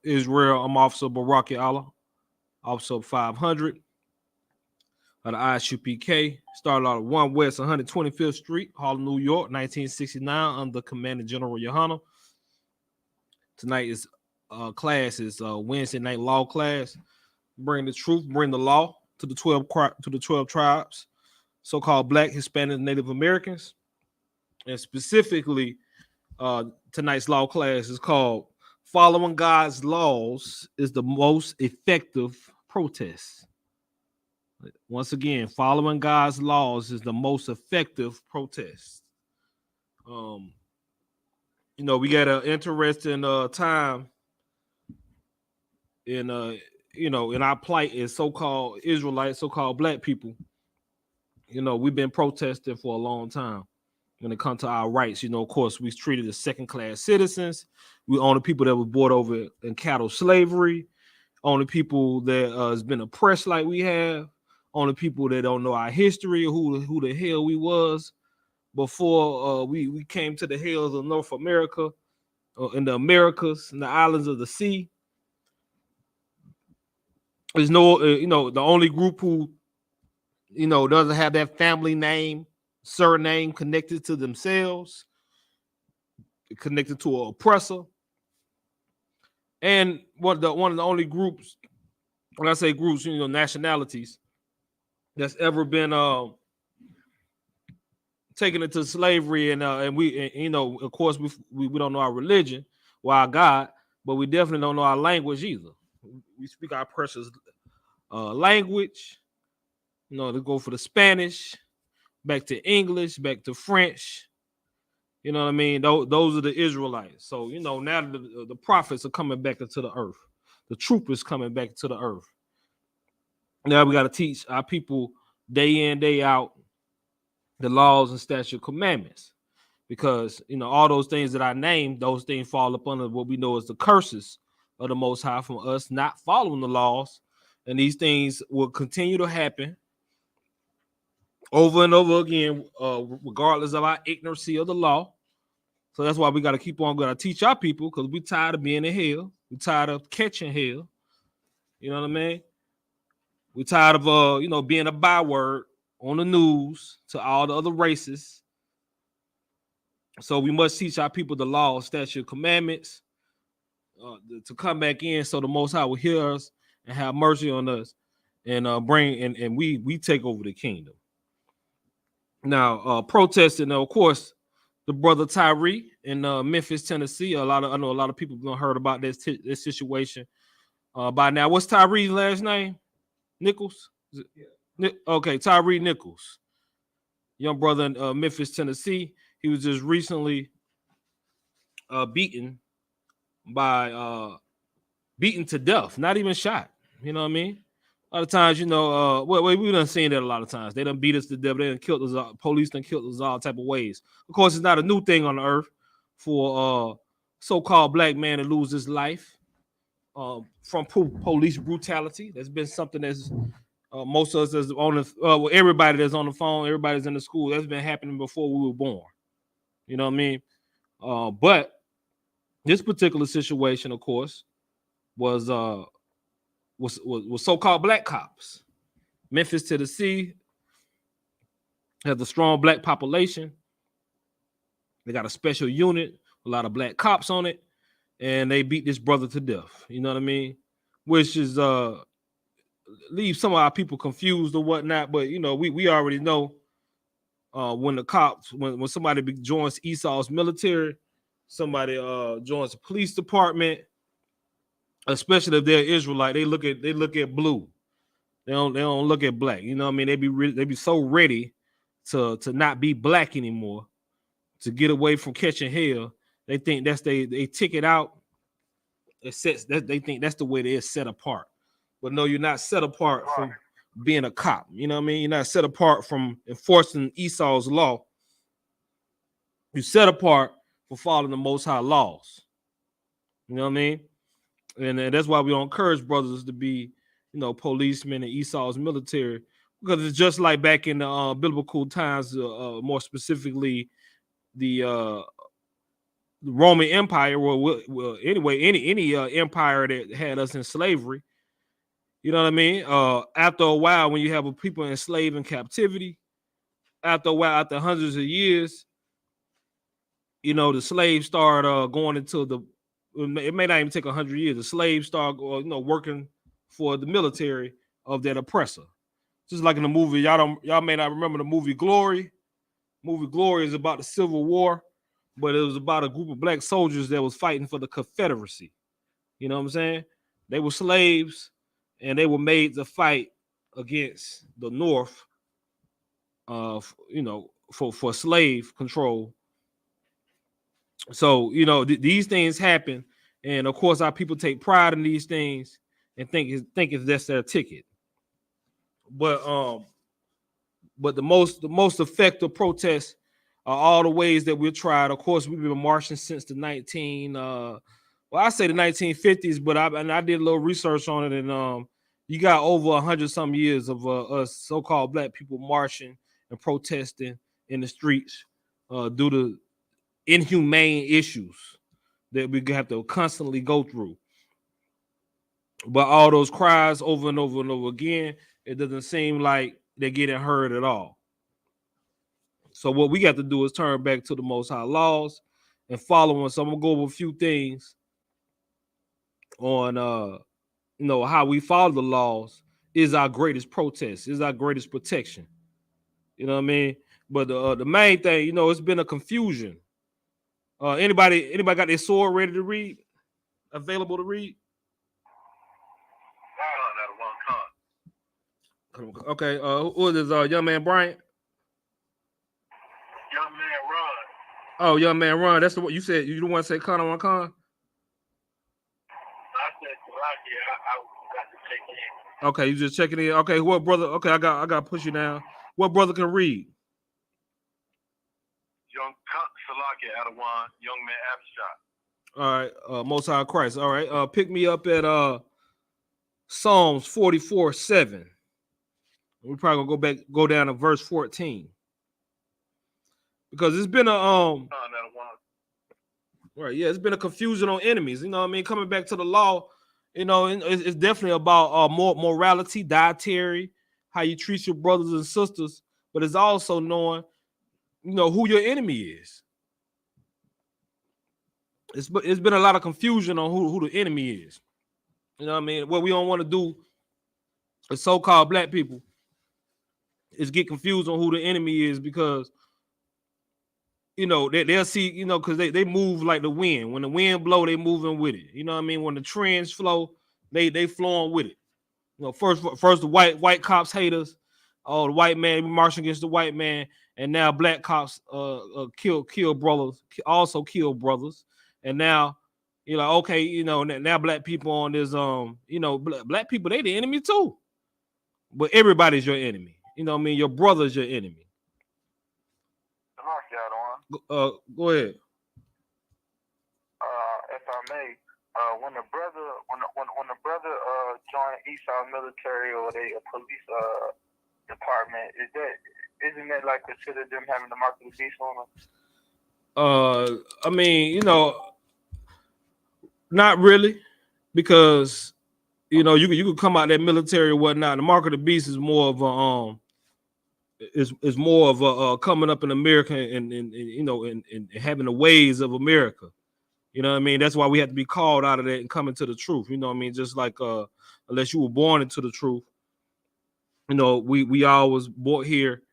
Israel. I'm Officer Baraki Allah, Officer 500 of the I.S.U.P.K. Started out at 1 West 125th Street, Harlem, New York, 1969, under Commanding General Yahanna. Tonight is class is Wednesday night law class. Bring the truth, bring the law to the 12 tribes, so-called Black, Hispanic, Native Americans, and specifically tonight's law class is called "Following God's Laws is the Most Effective Protest." Once again, following God's laws is the most effective protest. We got an interesting time in in our plight as so-called Israelites, so-called Black people. We've been protesting for a long time when it comes to our rights. Of course, we treated as second-class citizens. We own the people that were brought over in cattle slavery, on the people that has been oppressed like we have, on the people that don't know our history, who the hell we was before we came to the hills of North America, in the Americas, and the islands of the sea. There's no, the only group who, doesn't have that family name, surname connected to themselves, connected to an oppressor. And one of the only groups, when I say groups, nationalities, that's ever been taken into slavery, and we, of course, we don't know our religion or our God, but we definitely don't know our language either. We speak our precious language, to go for the Spanish, back to English, back to French. You know what I mean? Those are the Israelites. So, now the prophets are coming back into the earth. The truth is coming back to the earth. Now we got to teach our people day in, day out the laws and statute commandments. Because, all those things that I named, those things fall up under what we know as the curses of the Most High from us not following the laws. And these things will continue to happen over and over again, regardless of our ignorancy of the law. So that's why we got to keep on going to teach our people, because we're tired of being in hell. We're tired of catching hell. You know what I mean? We're tired of, being a byword on the news to all the other races. So we must teach our people the law, statute, commandments to come back in, so the Most High will hear us and have mercy on us, and we take over the kingdom. Now, protesting, of course, the brother Tyree in Memphis, Tennessee. I know a lot of people have heard about this situation by now. What's Tyree's last name? Nichols? Yeah. Okay, Tyree Nichols, young brother in Memphis, Tennessee. He was just recently beaten to death, not even shot. You know what I mean? A lot of times, we done seen that a lot of times. They done beat us to death. They done killed us. Police done killed us all type of ways. Of course, it's not a new thing on the earth for a so-called Black man to lose his life from police brutality. That's been something that's most of us that's on the everybody that's on the phone, everybody's in the school. That's been happening before we were born. You know what I mean? But this particular situation, of course, was so-called Black cops. Memphis, Tennessee has a strong Black population. They got a special unit, a lot of Black cops on it, and they beat this brother to death. You know what I mean? Which is leave some of our people confused or whatnot. But we already know when the cops, when somebody joins Esau's military, somebody joins the police department, especially if they're Israelite, they look at blue. They don't look at Black. You know what I mean? They be so ready to not be Black anymore, to get away from catching hell. They think that's they ticket out. They think that's the way they're set apart. But no, you're not set apart from being a cop. You know what I mean? You're not set apart from enforcing Esau's law. You're set apart for following the Most High laws. You know what I mean? And that's why we don't encourage brothers to be, policemen in Esau's military, because it's just like back in the biblical times, more specifically the the Roman Empire, well anyway, any empire that had us in slavery. You know what I mean? After a while, when you have a people enslaved in captivity, after a while, after hundreds of years, the slaves start going into the. It may not even take 100 years. The slaves start, working for the military of that oppressor. Just like in the movie, y'all may not remember the movie Glory. Movie Glory is about the Civil War, but it was about a group of black soldiers that was fighting for the Confederacy. You know what I'm saying? They were slaves, and they were made to fight against the North, for slave control. So these things happen, and of course our people take pride in these things and think it's that's their ticket. But the most effective protests are all the ways that we've tried. Of course, we've been marching since the 1950s, but I did a little research on it, and you got over 100 some years of us so-called black people marching and protesting in the streets due to inhumane issues that we have to constantly go through. But all those cries over and over and over again, it doesn't seem like they're getting heard at all. So what we got to do is turn back to the Most High laws and following. So I'm gonna go over a few things on how we follow the laws is our greatest protest, is our greatest protection. You know what I mean? But the main thing, it's been a confusion. Anybody got their sword ready to read? Available to read? Okay. Who is this? Young man Bryant? Young man Ron. Oh, young man Ron. That's the what you said. You don't want to say Con on Con? I said Salaki. I got to check in. Okay, you just checking in. Okay, what brother? Okay, I got to push you down. What brother can read? Young Salaki Adawan, young man Abshot. All right, Most High Christ. All right, pick me up at Psalms 44:7. We're probably gonna go down to verse 14 because it's been a right, yeah, it's been a confusion on enemies. You know what I mean? Coming back to the law, it's definitely about more morality, dietary, how you treat your brothers and sisters, but it's also knowing, who your enemy is. It's been a lot of confusion on who the enemy is. You know what I mean? What we don't want to do as so-called black people is get confused on who the enemy is because they'll see, because they move like the wind. When the wind blow, they moving with it. You know what I mean? When the trends flow, they flowing with it. First the white cops hate us. Oh, the white man, we marching against the white man, and now black cops kill brothers, also kill brothers, and now you're like, okay, now black people on this black people, they the enemy too, but everybody's your enemy. You know what I mean? Your brother's your enemy. Go ahead. If I may, when the brother joined Esau military or the police department, isn't that like considered them having the mark of the beast on them? I mean, not really, because you could come out that military or whatnot. The mark of the beast is more of a is more of a coming up in America and having the ways of America. You know what I mean? That's why we have to be called out of that and come into the truth. You know what I mean? Just like unless you were born into the truth, we all was brought here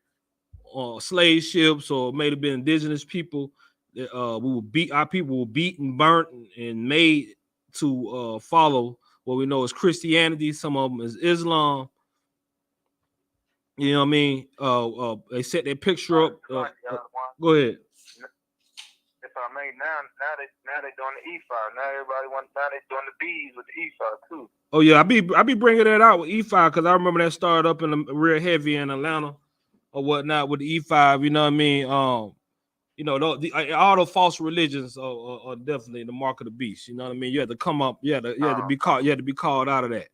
on slave ships or may have been indigenous people. Our people were beat and burnt and made to follow what we know as Christianity. Some of them is Islam. You know what I mean? They set their picture up. Go ahead. If I may, now they doing the E5. Now they doing the B's with the E5 too. Oh yeah, I be bringing that out with E5 because I remember that started up in the real heavy in Atlanta or whatnot with the E5. You know what I mean? All the false religions are definitely the mark of the beast. You know what I mean? You had to come up. You had to be called. You had to be called out of that.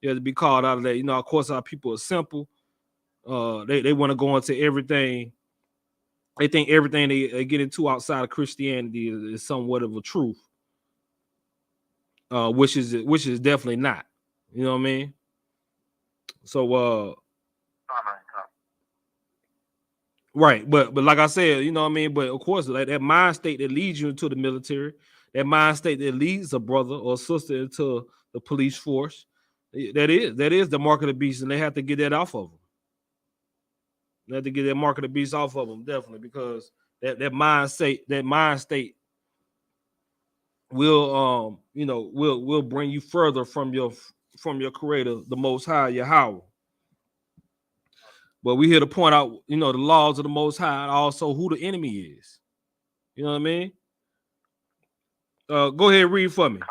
You had to be called out of that. Of course, our people are simple. They want to go into everything They think everything they get into outside of Christianity is somewhat of a truth, which is definitely not. You know what I mean? So right, but like I said, you know what I mean. But of course, like that mind state that leads you into the military, that mind state that leads a brother or sister into the police force, that is the mark of the beast, and they have to get that off of them. They have to get that mark of the beast off of them, definitely, because that mind state will will bring you further from your creator, the Most High, Yahweh. But we here to point out, the laws of the Most High, and also who the enemy is. You know what I mean? Go ahead, read for me.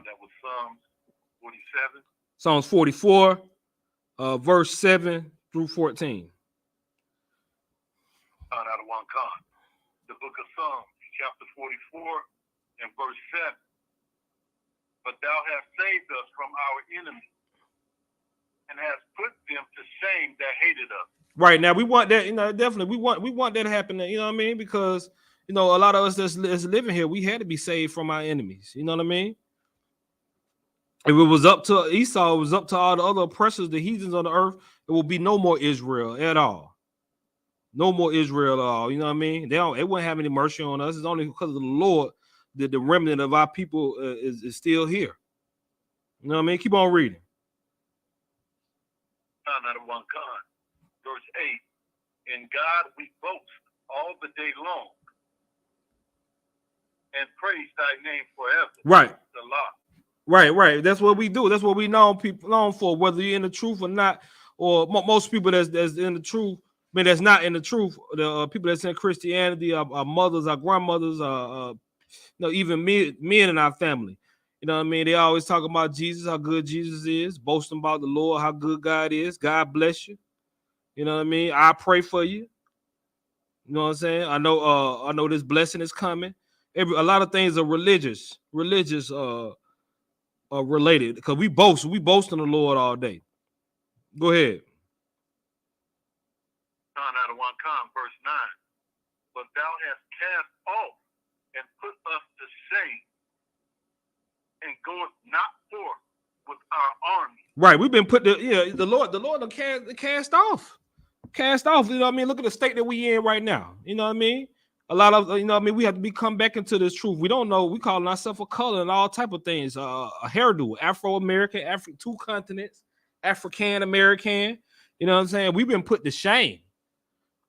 That was Psalms 47. Psalms 44, verse 7 through 14. The book of Psalms, chapter 44, and verse 7. But thou hast saved us from our enemies, and hast put them to shame that hated us. Right, now we want that, definitely we want that to happen, you know what I mean? Because a lot of us that's living here, we had to be saved from our enemies. You know what I mean? If it was up to Esau, it was up to all the other oppressors, the heathens on the earth, there will be no more Israel at all. No more Israel at all. You know what I mean? They wouldn't have any mercy on us. It's only because of the Lord that the remnant of our people is still here. You know what I mean? Keep on reading. Verse 8. In God we boast all the day long, and praise thy name forever. Right. The law. Right. That's what we do. That's what we known for, whether you're in the truth or not, or most people that's in the truth, I mean, that's not in the truth. The people that's in Christianity, our mothers, our grandmothers, even men in our family. You know what I mean? They always talk about Jesus, how good Jesus is, boasting about the Lord, how good God is. God bless you. You know what I mean? I pray for you. You know what I'm saying? I know this blessing is coming. A lot of things are religious related, because we boast in the Lord all day. Go ahead. Verse 9. But thou hast cast off and put us to shame, and goest not forth with our army. Right, we've been put the Lord cast off. You know what I mean? Look at the state that we in right now. You know what I mean? A lot of we have to come back into this truth. We don't know. We calling ourselves a color and all type of things. A hairdo, Afro-American, two continents, African American. You know what I'm saying? We've been put to shame.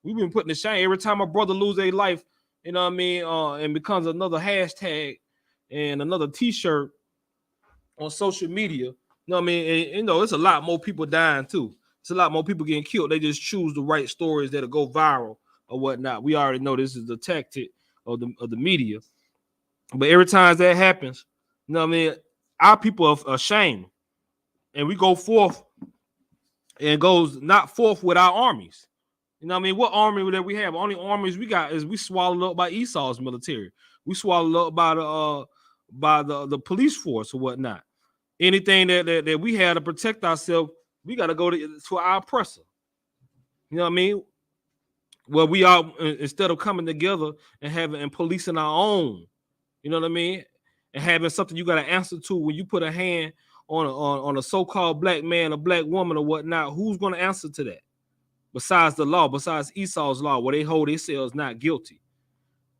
We've been put to shame. Every time a brother loses a life, you know what I mean, and becomes another hashtag and another T-shirt on social media. You know what I mean? And, it's a lot more people dying too. It's a lot more people getting killed. They just choose the right stories that'll go viral or whatnot. We already know this is the tactic of the media. But every time that happens, you know what I mean, our people are ashamed. And we go forth and goes not forth with our armies. You know what I mean? What army that we have? Only armies we got is we swallowed up by Esau's military. We swallowed up by the police force or whatnot. Anything that we had to protect ourselves, we got to go to our oppressor. You know what I mean? Well, we are, instead of coming together and policing our own, you know what I mean, and having something you got to answer to when you put a hand on a so-called black man, a black woman, or whatnot. Who's going to answer to that? Besides the law, besides Esau's law, where they hold themselves not guilty.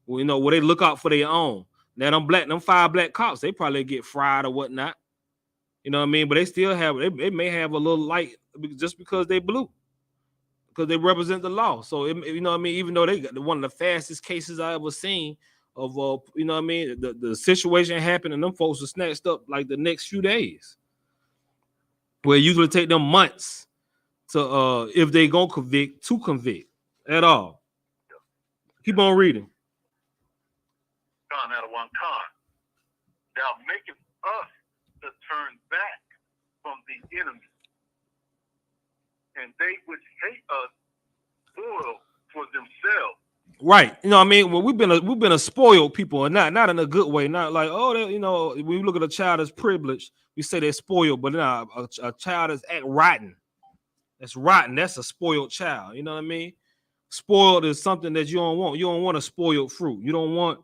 Well, where they look out for their own. Now, them 5 black cops, they probably get fried or whatnot. You know what I mean? But they still they may have a little light just because they blue, because they represent the law. So, you know what I mean? Even though they got one of the fastest cases I ever seen of, you know what I mean? The situation happened and them folks are snatched up like the next few days. Where it usually take them months to, if they gonna convict at all. Keep on reading. Thou makest us to turn back from the enemy, and they which hate us spoil for themselves. Right, you know what I mean? Well, we've been a spoiled people, and not in a good way. Not like, when we look at a child as privileged, we say they're spoiled, but a child is act rotten. That's rotten. That's a spoiled child. You know what I mean? Spoiled is something that you don't want. You don't want a spoiled fruit. You don't want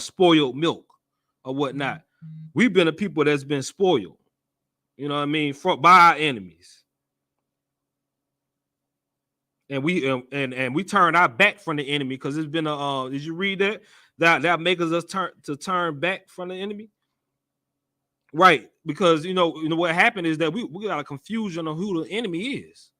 spoiled milk or whatnot. We've been a people that's been spoiled. You know what I mean? By our enemies. And we turned our back from the enemy because it's been a did you read that? That makes us turn back from the enemy? Right. Because you know what happened is that we got a confusion on who the enemy is.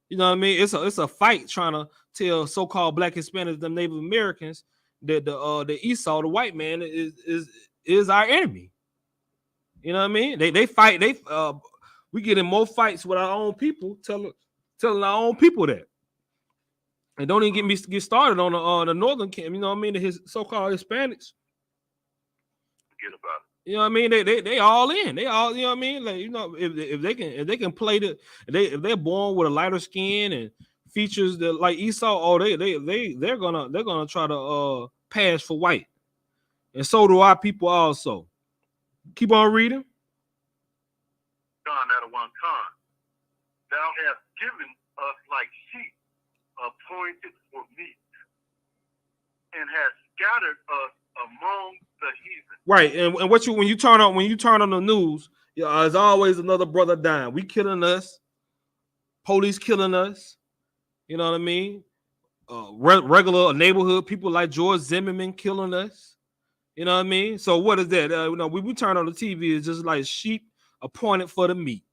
You know what I mean? It's a fight trying to tell so-called Black Hispanics, them Native Americans, that the Esau, the white man, is our enemy. You know what I mean? They fight. We get in more fights with our own people, telling our own people that. And don't even get started on the northern camp. You know what I mean? His so-called Hispanics. Forget about it. You know what I mean? They all in. They all, you know what I mean? Like, you know, if they can play if they're born with a lighter skin and features that like Esau, they're gonna try to pass for white. And so do our people also. Keep on reading. John at one time, thou hast given us like sheep appointed for meat, and hast scattered us among the heathen. Right, and when you turn on the news, there's always another brother dying. We killing us, police killing us. You know what I mean? Regular neighborhood people like George Zimmerman killing us. You know what I mean? So what is that? We turn on the TV, it's just like sheep appointed for the meat,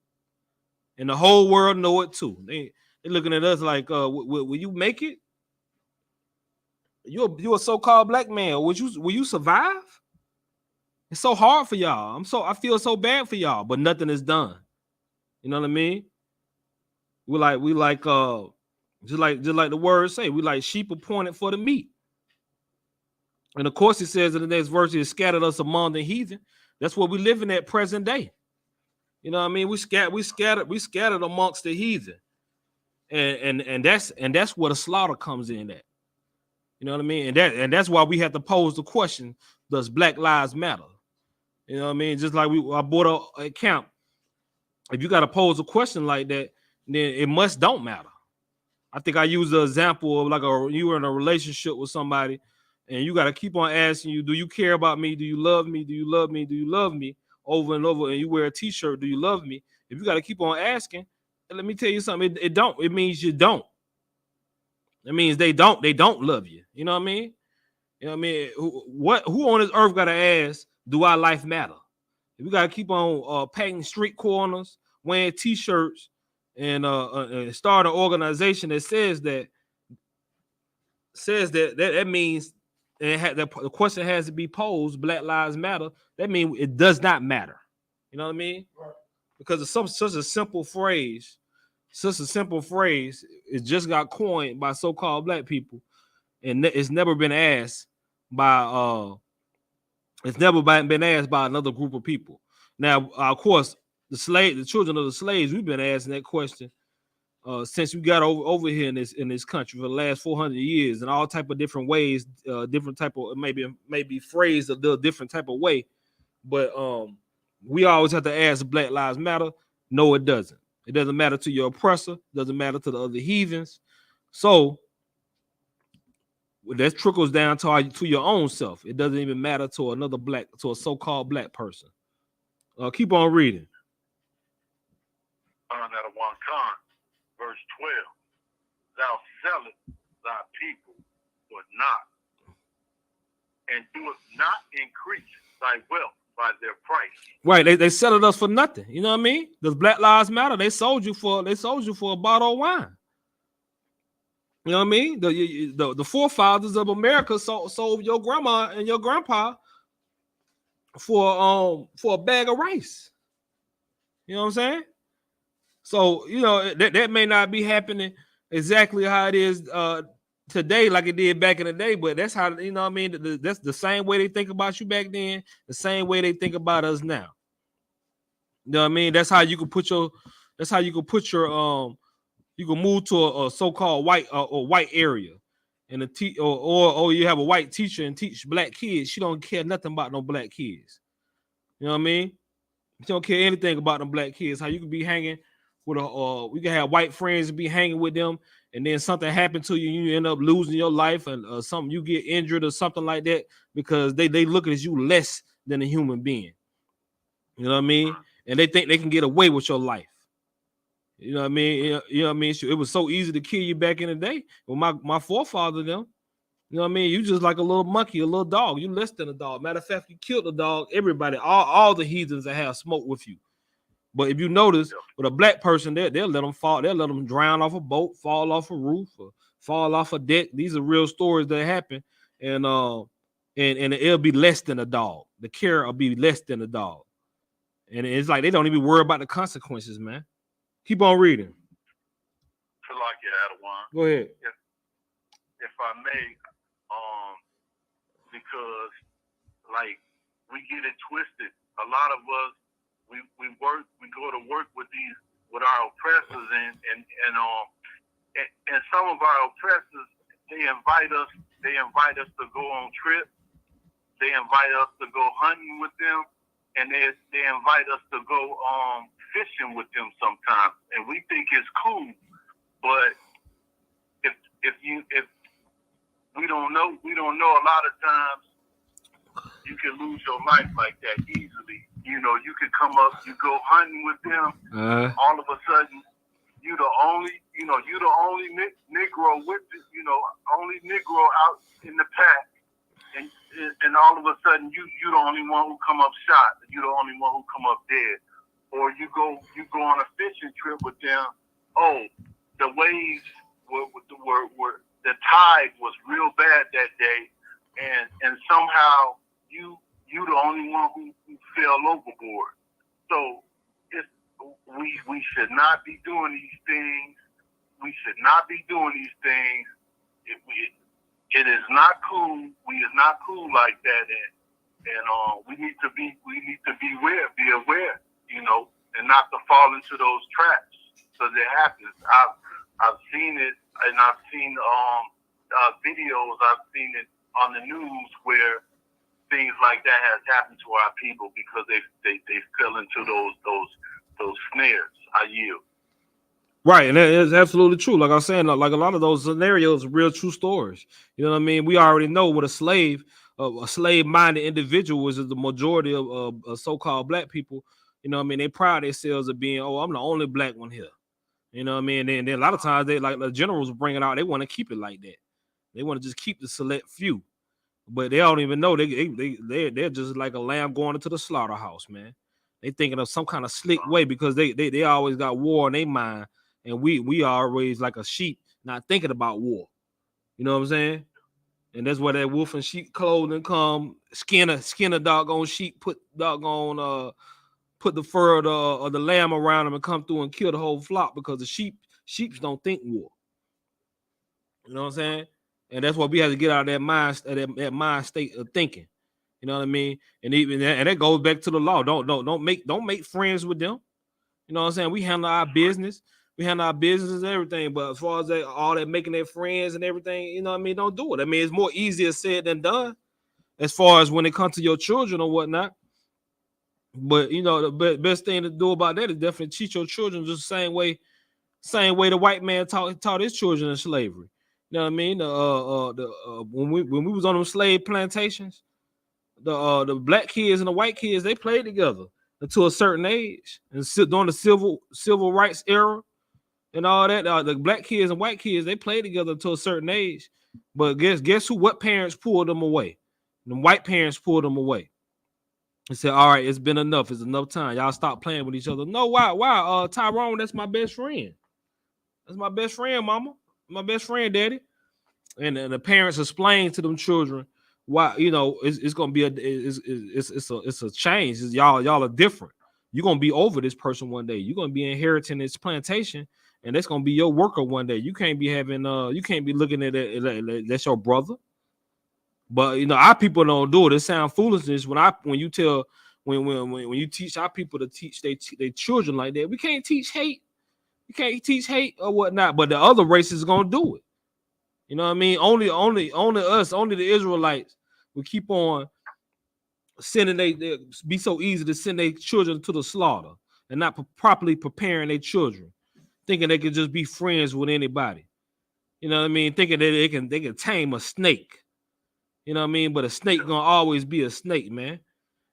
and the whole world know it too. They looking at us like, will you make it? You a so-called black man. Will you survive? It's so hard for y'all. I feel so bad for y'all, but nothing is done. You know what I mean? We like just like the words say, we like sheep appointed for the meat. And of course, it says in the next verse, "He scattered us among the heathen." That's what we live in at present day. You know what I mean? We scattered amongst the heathen, and that's where the slaughter comes in at. You know what I mean? And that's why we have to pose the question: does Black Lives Matter? You know what I mean? Just like I bought a account. If you got to pose a question like that, then it don't matter. I think I use the example of like you were in a relationship with somebody, and you got to keep on asking you, do you care about me? Do you love me? Do you love me? Do you love me? Over and over, and you wear a t-shirt, do you love me? If you got to keep on asking, let me tell you something, it don't. It means you don't. It means they don't love you. You know what I mean? You know what I mean? Who on this earth got to ask, do our life matter? If we got to keep on painting street corners, wearing t-shirts, and start an organization that says that means the question has to be posed, Black Lives Matter. That means it does not matter. You know what I mean? Right. Because it's such a simple phrase. It just got coined by so-called black people, and it's never been asked by another group of people. Now, of course, the children of the slaves, we've been asking that question since we got over here in this country for the last 400 years, in all type of different ways, different type of maybe phrased a different type of way. But we always have to ask, Black Lives Matter? No, it doesn't. It doesn't matter to your oppressor. It doesn't matter to the other heathens. So that trickles down to your own self. It doesn't even matter to a so-called black person. Keep on reading. That one time, verse 12. Thou sellest thy people for naught, and doest not increase thy wealth by their price. Right, they settled us for nothing. You know what I mean? Does Black Lives Matter? They sold you for a bottle of wine. You know what I mean? The forefathers of America sold your grandma and your grandpa for a bag of rice. You know what I'm saying? So, you know, that may not be happening exactly how it is today, like it did back in the day, but that's how, you know what I mean? That's the same way they think about you back then, the same way they think about us now. You know what I mean? That's how you can put your you can move to a so-called white area, and or you have a white teacher and teach black kids. She don't care nothing about no black kids. You know what I mean? She don't care anything about them black kids. How you can be hanging we can have white friends and be hanging with them, and then something happened to you, you end up losing your life, and something you get injured or something like that because they look at you less than a human being. You know what I mean? And they think they can get away with your life. You know what I mean? You know what I mean? It was so easy to kill you back in the day. Well, my forefather them. You know what I mean? You just like a little monkey, a little dog. You less than a dog. Matter of fact, you killed a dog. Everybody, all the heathens that have smoke with you. But if you notice, with a black person, they'll let them fall. They'll let them drown off a boat, fall off a roof, or fall off a deck. These are real stories that happen, and it'll be less than a dog. The care will be less than a dog, and it's like they don't even worry about the consequences, man. Keep on reading. Feel like you had one. Go ahead. If I may, because like we get it twisted. A lot of us we go to work with our oppressors, and some of our oppressors they invite us to go on trips. They invite us to go hunting with them, and they invite us to go fishing with them sometimes, and we think it's cool. But if we don't know, a lot of times you can lose your life like that easily. You know, you could come up, you go hunting with them, all of a sudden you the only Negro with it, only Negro out in the pack, and all of a sudden you the only one who come up shot, you the only one who come up dead. Or you go on a fishing trip with them. Oh, the waves were the tide was real bad that day, and somehow you the only one who fell overboard. So we should not be doing these things. We should not be doing these things. It is not cool. We is not cool like that, and we need to be be aware, and not to fall into those traps, because it happens. I've seen it, and I've seen videos. I've seen it on the news where things like that has happened to our people because they fell into those snares. I yield. Right, and that is absolutely true. Like I was saying, like a lot of those scenarios are real true stories. You know what I mean? We already know what a slave-minded individual is the majority of so-called black people. You know what I mean? They pride themselves of being, I'm the only black one here. You know what I mean? And then a lot of times they like the generals bring it out. They want to keep it like that. They want to just keep the select few, but they don't even know they're just like a lamb going into the slaughterhouse, man. They thinking of some kind of slick way because they always got war in their mind, and we always like a sheep not thinking about war. You know what I'm saying? And that's where that wolf and sheep clothing come. Skin a doggone sheep, put the fur of the lamb around them and come through and kill the whole flock because the sheep don't think war. You know what I'm saying? And that's why we have to get out of that mind state of thinking. You know what I mean? And that goes back to the law. Don't make friends with them. You know what I'm saying? We handle our business. We handle our business and everything. But as far as all that making their friends and everything, you know what I mean? Don't do it. I mean, it's more easier said than done as far as when it comes to your children or whatnot. But the best thing to do about that is definitely teach your children just the same way the white man taught his children in slavery. You know what I mean? When we was on them slave plantations, the black kids and the white kids, they played together until a certain age, and during the civil rights era and all that. The black kids and white kids, they played together until a certain age. But guess who? What parents pulled them away? The white parents pulled them away. He said, all right, it's been enough. It's enough time. Y'all stop playing with each other. No, why? Tyrone, that's my best friend. That's my best friend, mama. My best friend, daddy. And the parents explain to them children why, it's gonna be it's a change. Y'all are different. You're gonna be over this person one day. You're gonna be inheriting this plantation, and that's gonna be your worker one day. You can't be looking at it that's your brother. But our people don't do it. It sounds foolishness when you teach our people to teach their children like that. We can't teach hate. You can't teach hate or whatnot. But the other races gonna do it. You know what I mean? Only us, only the Israelites will keep on sending they be so easy to send their children to the slaughter and not properly preparing their children. thinking they can just be friends with anybody. You know what I mean? Thinking that they can tame a snake. You know what I mean? But a snake gonna always be a snake, man.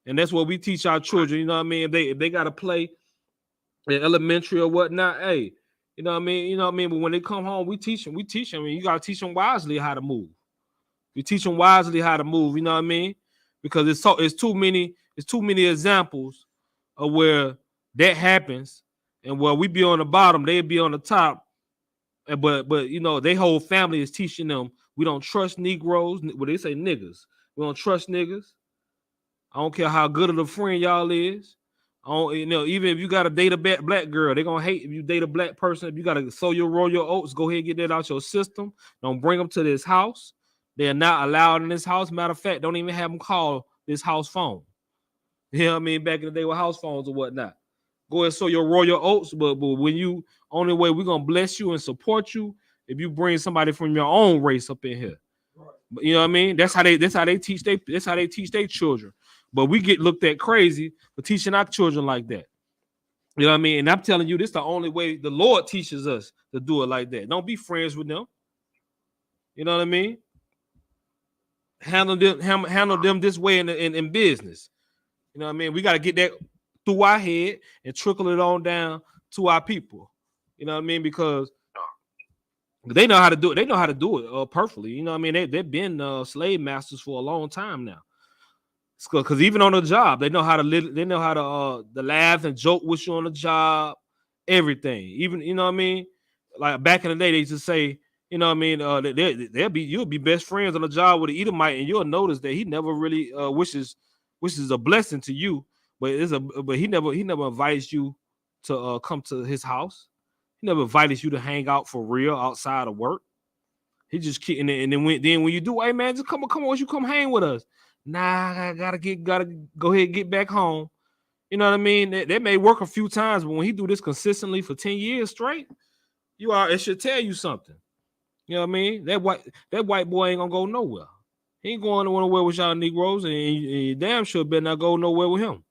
And that's what we teach our children. You know what I mean? If they gotta play in elementary or whatnot, hey, you know what I mean? You know what I mean? But when they come home, we teach them. And you gotta teach them wisely how to move. We teach them wisely how to move. You know what I mean? Because it's too many examples of where that happens, and where we be on the bottom, they be on the top. But you know, their whole family is teaching them we don't trust Negroes. Well, they say niggas. We don't trust niggas. I don't care how good of a friend y'all is. I don't, you know, even if you got to date a black girl, they're gonna hate if you date a black person. If you gotta sow your royal oats, go ahead and get that out your system. Don't bring them to this house. They're not allowed in this house. Matter of fact, don't even have them call this house phone. You know what I mean? Back in the day with house phones or whatnot. Go ahead and sow your royal oats, but when you only way we're gonna bless you and support you if you bring somebody from your own race up in here. But you know what I mean? That's how they teach their children. But we get looked at crazy for teaching our children like that. You know what I mean? And I'm telling you, this is the only way the Lord teaches us to do it like that. Don't be friends with them. You know what I mean? Handle them this way in business. You know what I mean? We got to get that through our head and trickle it on down to our people. You know what I mean? Because they know how to do it. They know how to do it perfectly. You know what I mean? They've been slave masters for a long time now. Because even on the job, they know how to live. They know how to laugh and joke with you on the job. Everything. Even, you know what I mean? Like back in the day, they used to say, you know what I mean? You'll be best friends on the job with an Edomite, and you'll notice that he never really wishes a blessing to you, but he never invites you to come to his house. He never invited you to hang out for real outside of work. He just kidding it, and then when you do, hey man, just come on, you come hang with us. Nah, I gotta go ahead and get back home. You know what I mean? That may work a few times, but when he do this consistently for 10 years straight, it should tell you something. You know what I mean? That white boy ain't gonna go nowhere. He ain't going nowhere with y'all Negroes, and he damn sure better not go nowhere with him.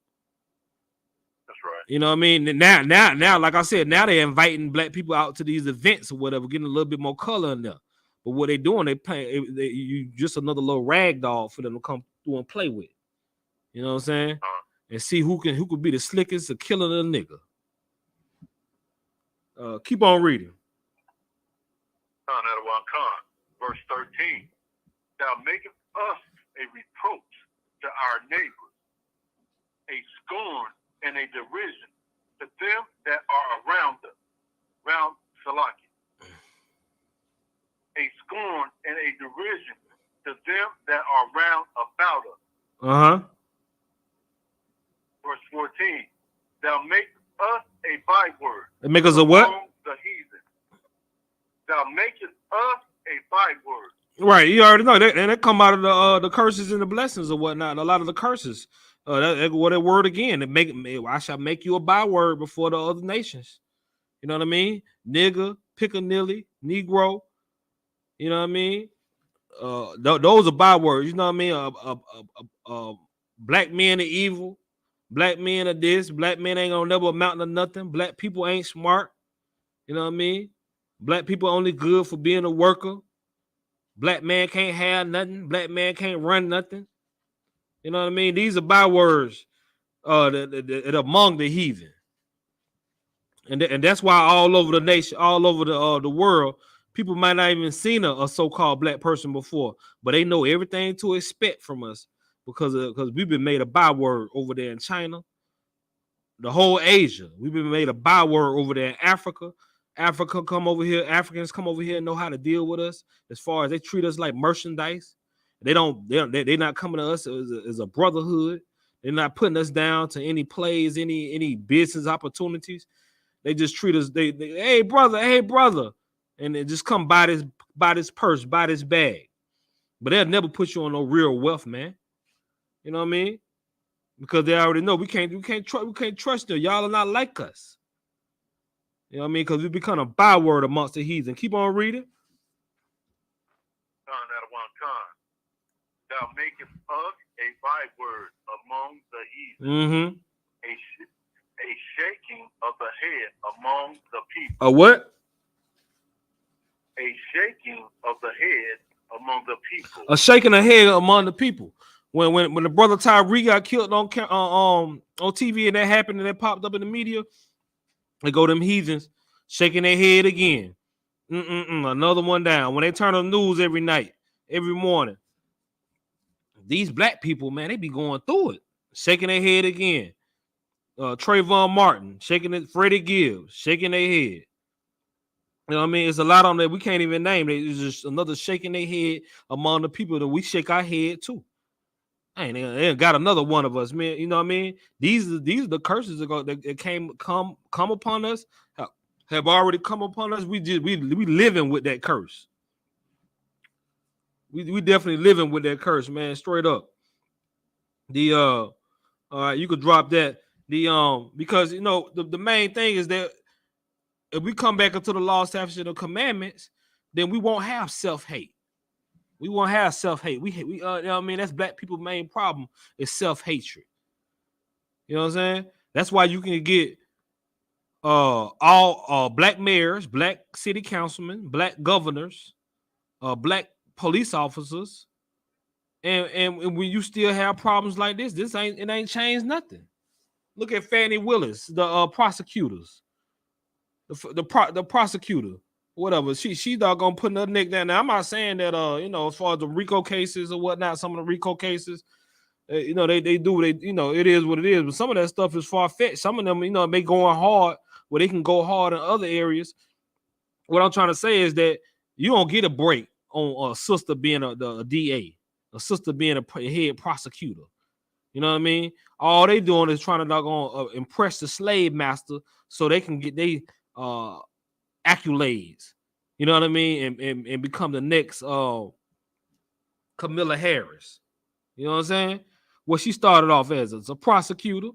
That's right. You know what I mean? Now, like I said, now they're inviting black people out to these events or whatever, getting a little bit more color in there. But what they doing, you just another little rag doll for them to come through and play with. You know what I'm saying? And see who could be the slickest or killing a nigga. Keep on reading. Verse 13. Thou makest us a reproach to our neighbors, a scorn and a derision to them that are around us, round Salaki. A scorn and a derision to them that are round about us. Verse 14. Thou make us a byword. Make us a what? The heathen. Thou makest us a byword. Right, you already know that, and that come out of the curses and the blessings or whatnot. A lot of the curses, that word again. I shall make you a byword before the other nations. You know what I mean? Nigga, pickaninny, Negro. You know what I mean? Those are bywords. You know what I mean? Black men are evil. Black men are this. Black men ain't gonna never amount to nothing. Black people ain't smart. You know what I mean? Black people only good for being a worker. Black man can't have nothing. Black man can't run nothing. You know what I mean? These are bywords that among the heathen. And that's why all over the nation, all over the world, people might not even seen a so-called black person before, but they know everything to expect from us because we've been made a byword over there in China, the whole Asia. We've been made a byword over there in Africa. Africans come over here and know how to deal with us as far as they treat us like merchandise. They're not coming to us as a brotherhood. They're not putting us down to any plays, any business opportunities. They just treat us, hey brother, and they just come buy this purse, buy this bag. But they'll never put you on no real wealth, man. You know what I mean? Because they already know we can't trust them. Y'all are not like us. You know what I mean? Because we become a byword amongst the heathen. Keep on reading. Thou makest us a byword among the heathen. A shaking of the head among the people. A what? A shaking of the head among the people. A shaking of head among the people. When the brother Tyree got killed on TV and that happened and that popped up in the media, they go them heathens shaking their head again. Another one down. When they turn on the news every night, every morning, these black people, man, they be going through it, shaking their head again. Trayvon Martin shaking it, Freddie Gibbs shaking their head. You know what I mean? It's a lot on there we can't even name. It's just another shaking their head among the people that we shake our head too. They ain't got another one of us, man. You know what I mean? These are the curses that come upon us, have already come upon us. We living with that curse. We definitely living with that curse, man. Straight up. All right, you could drop that. Because you know the main thing is that if we come back into the law, statutes, and the commandments, then we won't have self-hate. We won't have self-hate. We you know what I mean? That's black people's main problem is self-hatred. You know what I'm saying? That's why you can get all black mayors, black city councilmen, black governors, black police officers, and when you still have problems like this, it ain't changed nothing. Look at Fannie Willis, the prosecutors, the prosecutor, whatever. She doggone putting her neck down. Now I'm not saying that you know, as far as the RICO cases or whatnot, some of the RICO cases, you know, they do you know, it is what it is. But some of that stuff is far fetched. Some of them, you know, may going hard where they can go hard in other areas. What I'm trying to say is that you don't get a break on a sister being a DA, a sister being a head prosecutor. You know what I mean? All they doing is trying to doggone impress the slave master so they can get they accolades. You know what I mean? And become the next Camilla Harris. You know what I'm saying? Well, she started off as a prosecutor.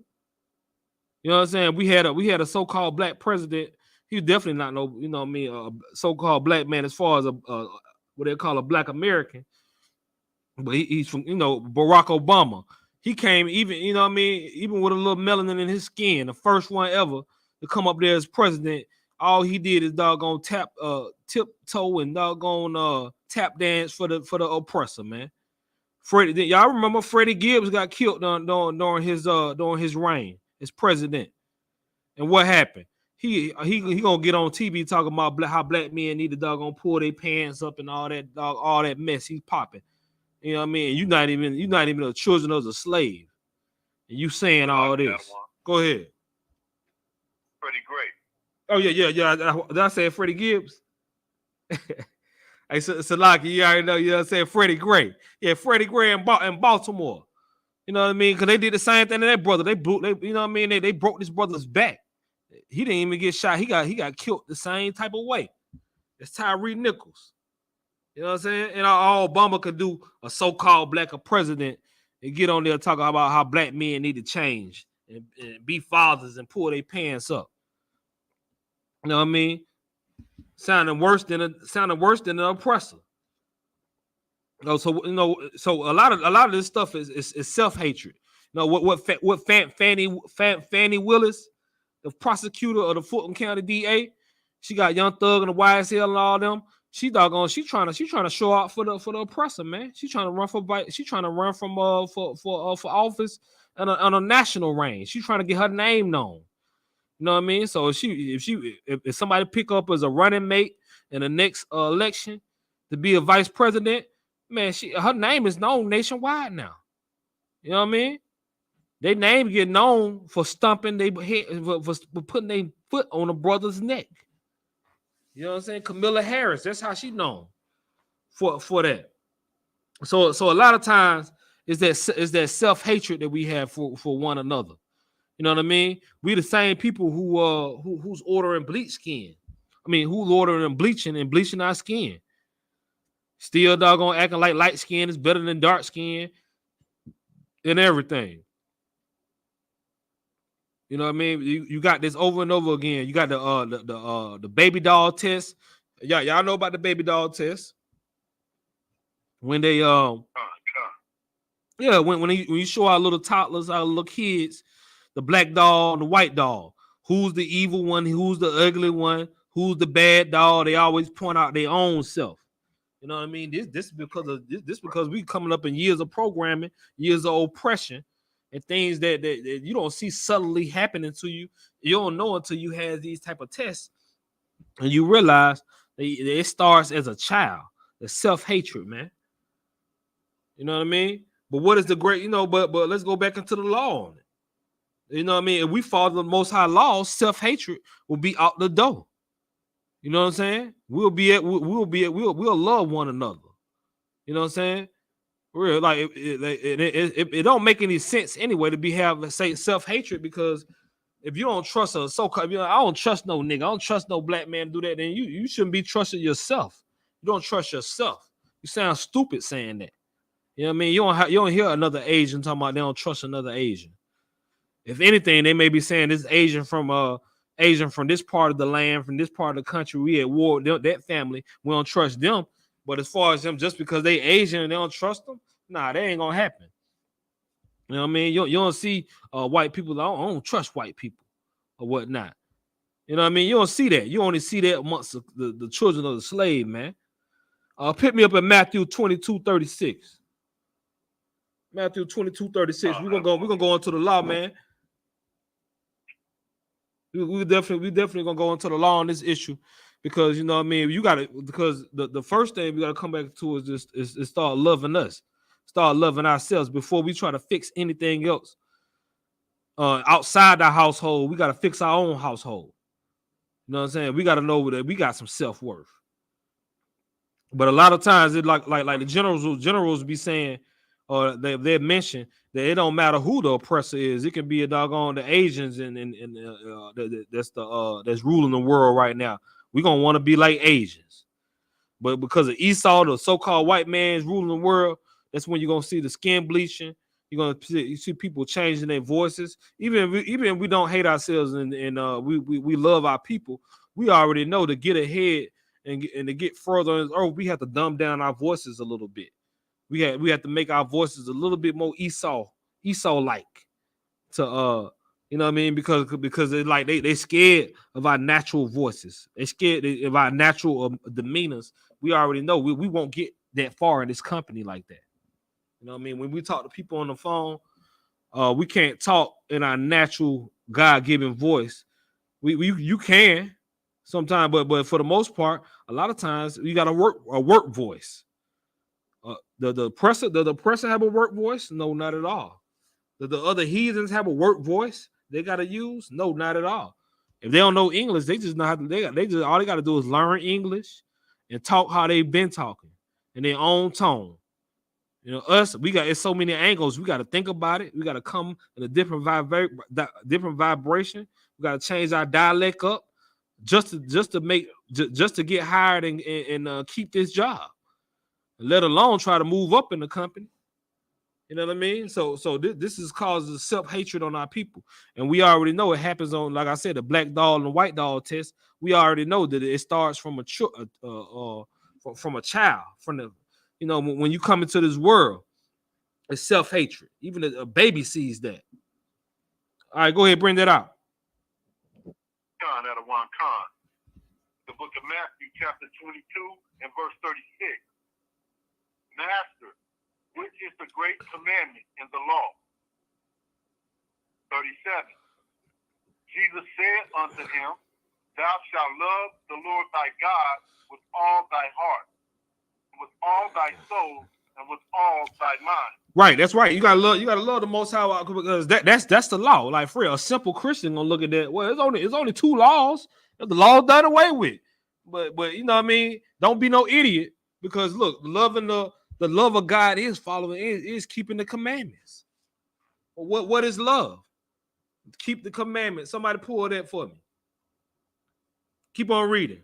You know what I'm saying? We had a so-called black president. He was definitely not no, you know what I mean, a so-called black man as far as a what they call a black American. But he's from, you know, Barack Obama. He came even, you know what I mean, even with a little melanin in his skin, the first one ever to come up there as president. All he did is doggone tiptoe and doggone tap dance for the oppressor, man. Y'all remember Freddie Gibbs got killed during his reign as president. And what happened? He gonna get on TV talking about how black men need to doggone pull their pants up and all that mess he's popping. You know what I mean? You're not even a children of a slave. And you saying all this. Go ahead. Pretty great. Oh, yeah. Did I say Freddie Gibbs? Hey, Salaki, you already know, you know what I'm saying? Freddie Gray. Yeah, Freddie Gray in Baltimore. You know what I mean? Because they did the same thing to that brother. You know what I mean? They broke this brother's back. He didn't even get shot. He got killed the same type of way. It's Tyree Nichols. You know what I'm saying? And all Obama could do, a so-called black president, and get on there talking about how black men need to change and be fathers and pull their pants up. You know what I mean? Sounding worse than an oppressor. You know, so a lot of this stuff is self-hatred. You know what Fannie Willis, the prosecutor of the Fulton County DA, she got Young Thug and the YSL and all them. She trying to show out for the oppressor, man. She trying to run from for office on a national range. She trying to get her name known. You know what I mean? So if somebody pick up as a running mate in the next election to be a vice president, man, her name is known nationwide now. You know what I mean? Their name get known for stumping their head, for putting their foot on a brother's neck. You know what I'm saying? Camilla Harris, that's how she known for that. So a lot of times is that self-hatred that we have for one another. You know what I mean? We the same people who's ordering bleach skin. I mean, who's ordering bleaching our skin. Still doggone acting like light skin is better than dark skin and everything. You know what I mean? You got this over and over again. You got the baby doll test. Y'all know about the baby doll test. When they when you show our little toddlers, our little kids, the black doll, the white doll. Who's the evil one? Who's the ugly one? who's the bad dog. They always point out their own self. You know what I mean? This because we coming up in years of programming, years of oppression, and things that you don't see subtly happening to you. You don't know until you have these type of tests, and you realize it starts as a child. The self-hatred, man. You know what I mean? But what is the great, but let's go back into the law on it. You know what I mean? If we follow the most high laws, self-hatred will be out the door. You know what I'm saying? We'll love one another. You know what I'm saying? Real, like it don't make any sense anyway to say self-hatred, because if you don't trust I don't trust no nigga, I don't trust no black man to do that, then you shouldn't be trusting yourself. You don't trust yourself. You sound stupid saying that. You know what I mean? You don't hear another Asian talking about they don't trust another Asian. If anything, they may be saying this Asian from this part of the land, from this part of the country, we at war with that family, we don't trust them. But as far as them, just because they Asian and they don't trust them, nah, that ain't gonna happen. You know what I mean? You don't see white people. I don't trust white people or whatnot. You know what I mean? You don't see that. You only see that amongst the children of the slave, man. Pick me up at Matthew 22:36. Matthew 22:36. We're gonna go into the law, man. We definitely gonna go into the law on this issue, because you know what I mean. Because the first thing we gotta come back to is start loving us, start loving ourselves before we try to fix anything else. Outside the household, we gotta fix our own household. You know what I'm saying? We gotta know that we got some self-worth. But a lot of times, it like the generals be saying, or they mention that it don't matter who the oppressor is. It can be a doggone the Asians that's ruling the world right now. We're gonna want to be like Asians, but because of Esau, the so-called white man is ruling the world, that's when you're gonna see the skin bleaching. You're gonna see people changing their voices. Even if we don't hate ourselves and we love our people, we already know to get ahead and to get further on this earth, we have to dumb down our voices a little bit. We have to make our voices a little bit more Esau-like to you know what I mean, because they scared of our natural voices. They scared of our natural demeanors. We already know we won't get that far in this company like that. You know what I mean? When we talk to people on the phone, we can't talk in our natural God-given voice. You can sometimes, but for the most part, a lot of times you got a work voice. The oppressor have a work voice? No, not at all. The other heathens have a work voice they gotta use? No, not at all. If they don't know English, they just know how to. All they gotta do is learn English and talk how they've been talking in their own tone. You know, it's so many angles. We got to think about it. We got to come in a different vibration. We got to change our dialect up just to get hired and keep this job, let alone try to move up in the company. You know what I mean? So this is causes self-hatred on our people. And we already know it happens on, like I said, the black dog and the white dog test. We already know that it starts from a child, from the, you know, when you come into this world, it's self-hatred. Even a baby sees that. All right, go ahead, bring that out. The book of Matthew, chapter 22 and verse 36. Master, which is the great commandment in the law? 37. Jesus said unto him, Thou shalt love the Lord thy God with all thy heart, with all thy soul, and with all thy mind. Right, that's right. You gotta love the Most High, because that's the law. Like, for real, a simple Christian gonna look at that. Well, it's only two laws. The law done away with. But you know what I mean? Don't be no idiot, because look, loving the love of God is following, is keeping the commandments. What is love? Keep the commandments. Somebody pull that for me. Keep on reading.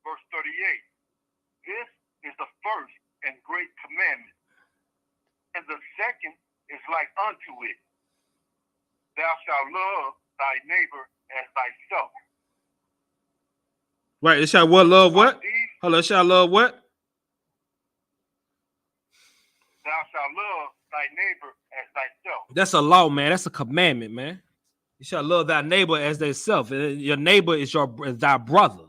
Verse 38. This is the first and great commandment, and the second is like unto it. Thou shalt love thy neighbor as thyself. Right, it shall what? Love what? Hold on, shall love what? Thou shalt love thy neighbor as thyself. That's a law, man. That's a commandment, man. You shall love thy neighbor as thyself. Your neighbor is thy brother.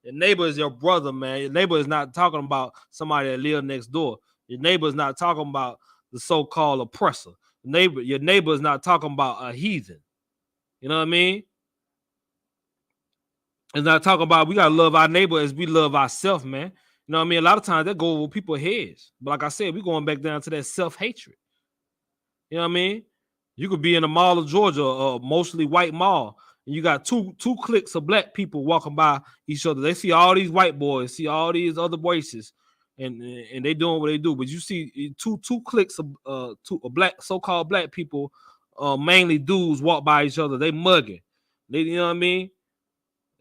Your neighbor is your brother, man. Your neighbor is not talking about somebody that lives next door. Your neighbor is not talking about the so-called oppressor. Your neighbor is not talking about a heathen. You know what I mean? It's not talking about we gotta love our neighbor as we love ourselves, man. You know what I mean? A lot of times that go over people's heads. But like I said, we're going back down to that self-hatred. You know what I mean? You could be in a mall of Georgia, a mostly white mall, and you got two cliques of black people walking by each other. They see all these white boys, see all these other voices, and they doing what they do. But you see two cliques of black so-called black people, mainly dudes, walk by each other. They mugging. You know what I mean?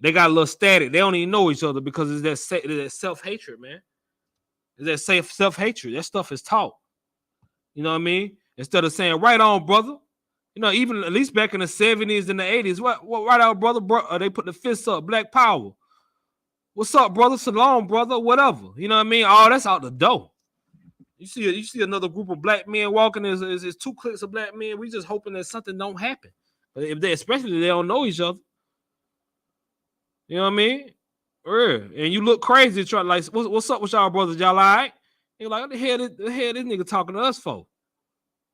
They got a little static. They don't even know each other because it's that self-hatred, man. It's that self-hatred. That stuff is taught. You know what I mean? Instead of saying, right on, brother. You know, even at least back in the 70s and the 80s, what right on, brother, they put the fists up, black power. What's up, brother? Shalom, brother, whatever. You know what I mean? All that's out the door. You see another group of black men walking, is two cliques of black men. We just hoping that something don't happen. Especially if they don't know each other. You know what I mean? And you look crazy, try like, what's up with y'all brothers? Y'all all right? You're like, what the hell this nigga talking to us for?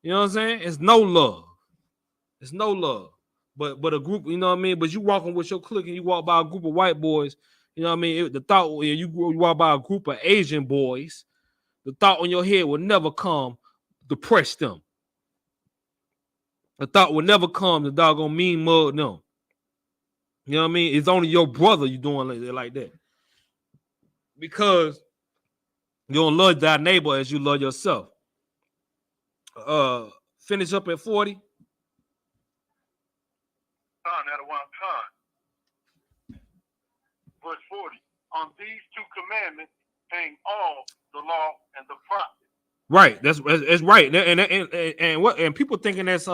You know what I'm saying? It's no love. It's no love. But a group, you know what I mean? But you walking with your clique and you walk by a group of white boys, you know what I mean? The thought, you walk by a group of Asian boys, the thought on your head will never come to press them. The thought will never come to doggone mean mug them. You know what I mean? It's only your brother you doing like that. Because you don't love thy neighbor as you love yourself. Finish up at 40. Verse 40. On these two commandments hang all the law and the prophets. Right, that's right, and people thinking that's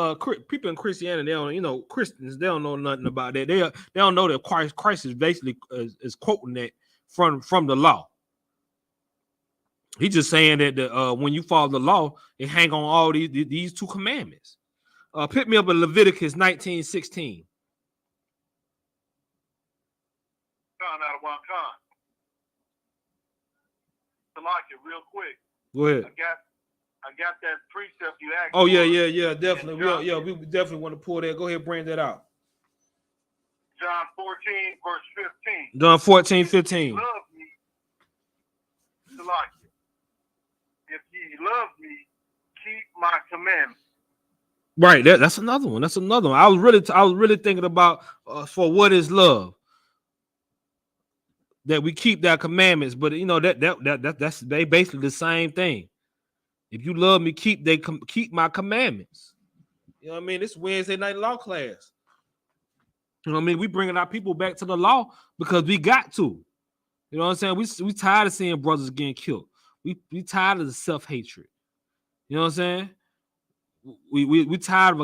people in Christianity, they don't, you know, Christians, they don't know nothing about that. They don't know that Christ is basically is quoting that from the law. He's just saying that when you follow the law, it hang on all these two commandments. Pick me up in Leviticus 19:16. Out of one con. To like it real quick. Go ahead. I got that precept you asked. Oh yeah, definitely. We definitely want to pull that. Go ahead, bring that out. John 14, verse 15. John 14:15. Love me, to like it. If ye love me, keep my commandments. Right, that's another one. That's another one. I was really thinking about for what is love. That we keep their commandments, but you know that's they basically the same thing. If you love me, keep my commandments. You know what I mean? This Wednesday night law class. You know what I mean? We bringing our people back to the law because we got to. You know what I'm saying? We tired of seeing brothers getting killed. We tired of the self-hatred. You know what I'm saying? We tired of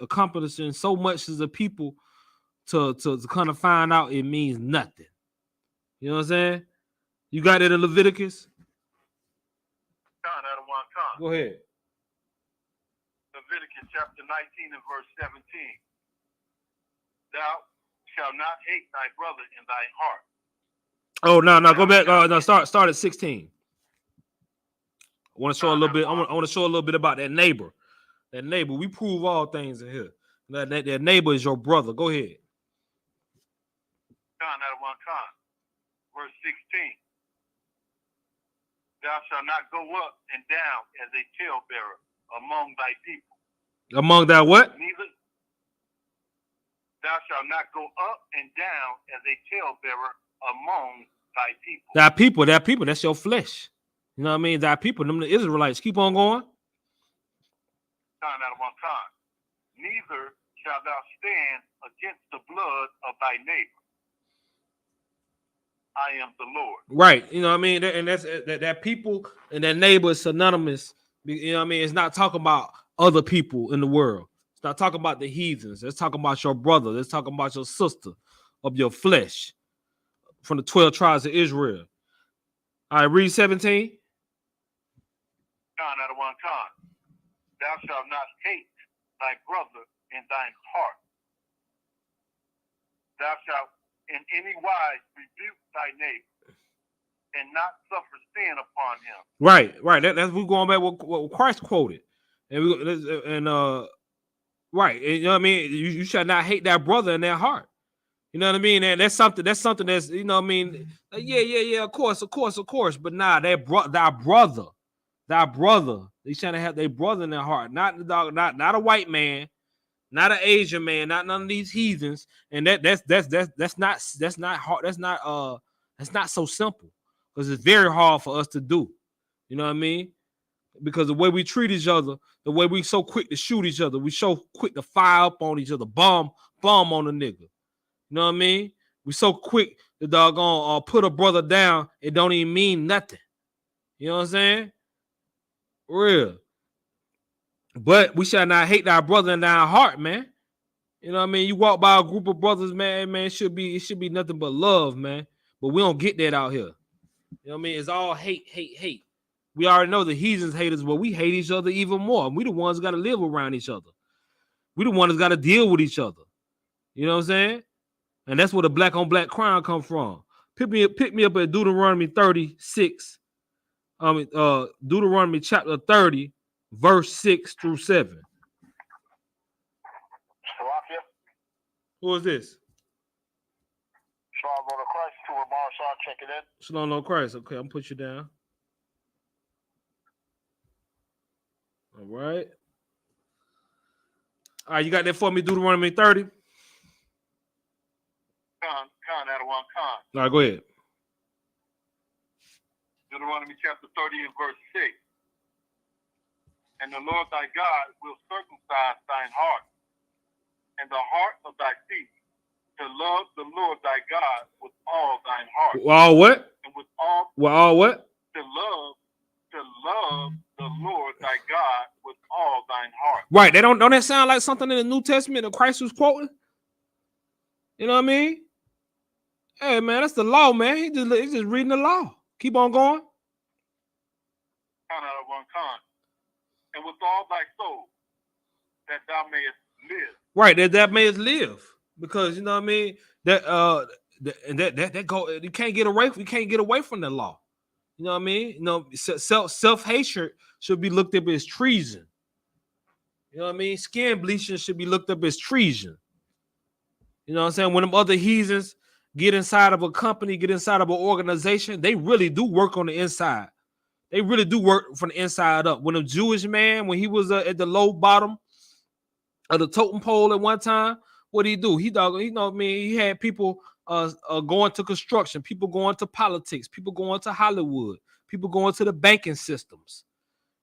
accomplishing so much as a people to kind of find out it means nothing. You know what I'm saying? You got it in Leviticus? Out of one con. Go ahead. Leviticus chapter 19 and verse 17. Thou shalt not hate thy brother in thy heart. Oh no, go back. No, start at 16. I want to show a little bit. I want to show a little bit about that neighbor. That neighbor. We prove all things in here. That neighbor is your brother. Go ahead. Out of one con. Verse 16. Thou shalt not go up and down as a talebearer among thy people. Among thy what? Neither thou shalt not go up and down as a talebearer among thy people. Thy people, that's your flesh. You know what I mean? Thy people, them the Israelites. Keep on going. Out of one con. Neither shalt thou stand against the blood of thy neighbor. I am the Lord. Right. You know what I mean? And that's that people and that neighbor is synonymous. You know what I mean? It's not talking about other people in the world. It's not talking about the heathens. It's talking about your brother. It's talking about your sister of your flesh from the 12 tribes of Israel. All right, read 17. Out of one con. Thou shalt not hate thy brother in thine heart. thou shalt in any wise rebuke thy neighbor and not suffer sin upon him. Right. That's we going back what Christ quoted, and right. And, you know what I mean. You shall not hate thy brother in their heart. You know what I mean? And that's something that's you know what I mean. Like, yeah. Of course. But nah, thy brother. They trying to have their brother in their heart, not the dog, not a white man, not an Asian man, not none of these heathens. And that's not hard. That's not so simple, because it's very hard for us to do. You know what I mean? Because the way we treat each other, the way we so quick to shoot each other, we so quick to fire up on each other, bomb on a nigga. You know what I mean? We so quick to doggone put a brother down, it don't even mean nothing. You know what I'm saying? Real. But we shall not hate our brother in our heart, man. You know what I mean? You walk by a group of brothers, man, it should be nothing but love, man. But we don't get that out here. You know what I mean? It's all hate. We already know the heathens hate us, but we hate each other even more. We the ones got to live around each other. We the ones got to deal with each other. You know what I'm saying? And that's where the black on black crime come from. Pick me up at Deuteronomy 36. Deuteronomy chapter 30, verse 6 through 7. Who is this? Shalom, brother Christ, to a Marshall checking in. Shalom, Lord Christ. Okay, I'm gonna put you down. All right. All right, you got that for me, Deuteronomy 30? Con, out of one con. All right, go ahead. Deuteronomy chapter 30 and verse 6. And the Lord thy God will circumcise thine heart and the heart of thy feet, to love the Lord thy God with all thine heart. All what? And with all. Well, all what? To love the Lord thy God with all thine heart. Right. They don't that sound like something in the New Testament that Christ was quoting? You know what I mean? Hey man, that's the law, man. He's just reading the law. Keep on going. Con out of one con. And with all thy soul, that thou mayest live. Right, that mayest live. Because you know what I mean? That go, you can't get away from the law. You know what I mean? You know, self-hatred should be looked up as treason. You know what I mean? Skin bleaching should be looked up as treason. You know what I'm saying? When them other heathens get inside of a company, get inside of an organization, they really do work on the inside. They really do work from the inside up. When a Jewish man, when he was at the low bottom of the totem pole at one time, what did he do? He know what I mean? He had people going to construction, people going to politics, people going to Hollywood, people going to the banking systems,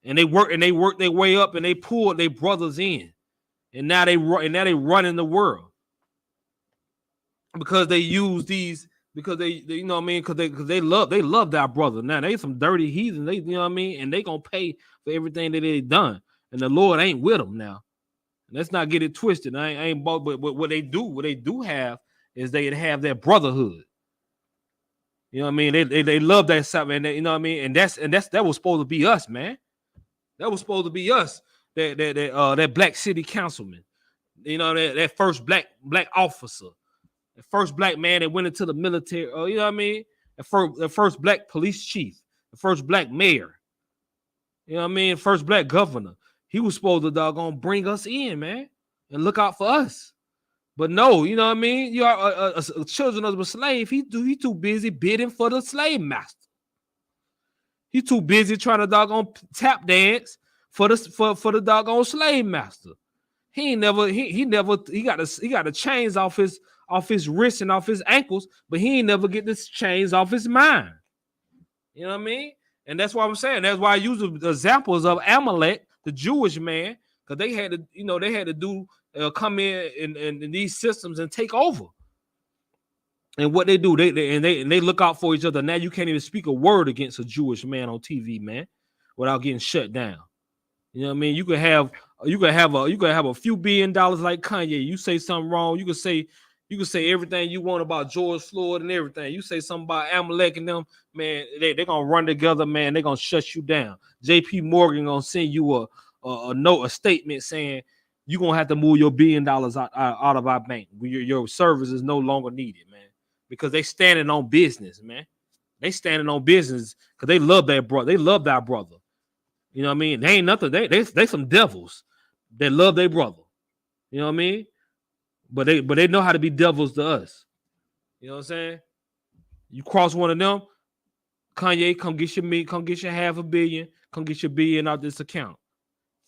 and they work their way up, and they pulled their brothers in, and now they run in the world because they use these, because they you know what I mean, because they love our brother. Now they some dirty heathen, they, you know what I mean, and they gonna pay for everything that they done, and the Lord ain't with them now. Let's not get it twisted. I ain't but what they do have is they have that brotherhood. You know what I mean? They love that stuff, and you know what I mean? And that was supposed to be us, man. That was supposed to be us. That black city councilman. You know, that first black officer, the first black man that went into the military, you know what I mean? The first black police chief, the first black mayor. You know what I mean? First black governor. He was supposed to doggone bring us in, man, and look out for us. But no, you know what I mean? You are a children of a slave. He too busy bidding for the slave master. He too busy trying to doggone tap dance for the doggone slave master. He got the chains off his wrists and off his ankles, but he ain't never get the chains off his mind. You know what I mean? And that's why I'm saying, that's why I use the examples of Amalek, the Jewish man, because they had to do come in these systems and take over. And what they do, they look out for each other. Now you can't even speak a word against a Jewish man on TV, man, without getting shut down. You know what I mean? You could have a few $1 billion like Kanye. You say something wrong, you could say everything you want about George Floyd and everything. You say something about Amalek and them, man, they're gonna run together, man. They're gonna shut you down. JP Morgan gonna send you a note, a statement saying, you're gonna have to move your $1 billion out of our bank. Your service is no longer needed, man, because they standing on business, man. They standing on business because they love their brother. They love our brother. You know what I mean? They ain't nothing. They some devils that love their brother. You know what I mean? But they know how to be devils to us. You know what I'm saying? You cross one of them, Kanye, come get your $500 million, come get your $1 billion out this account.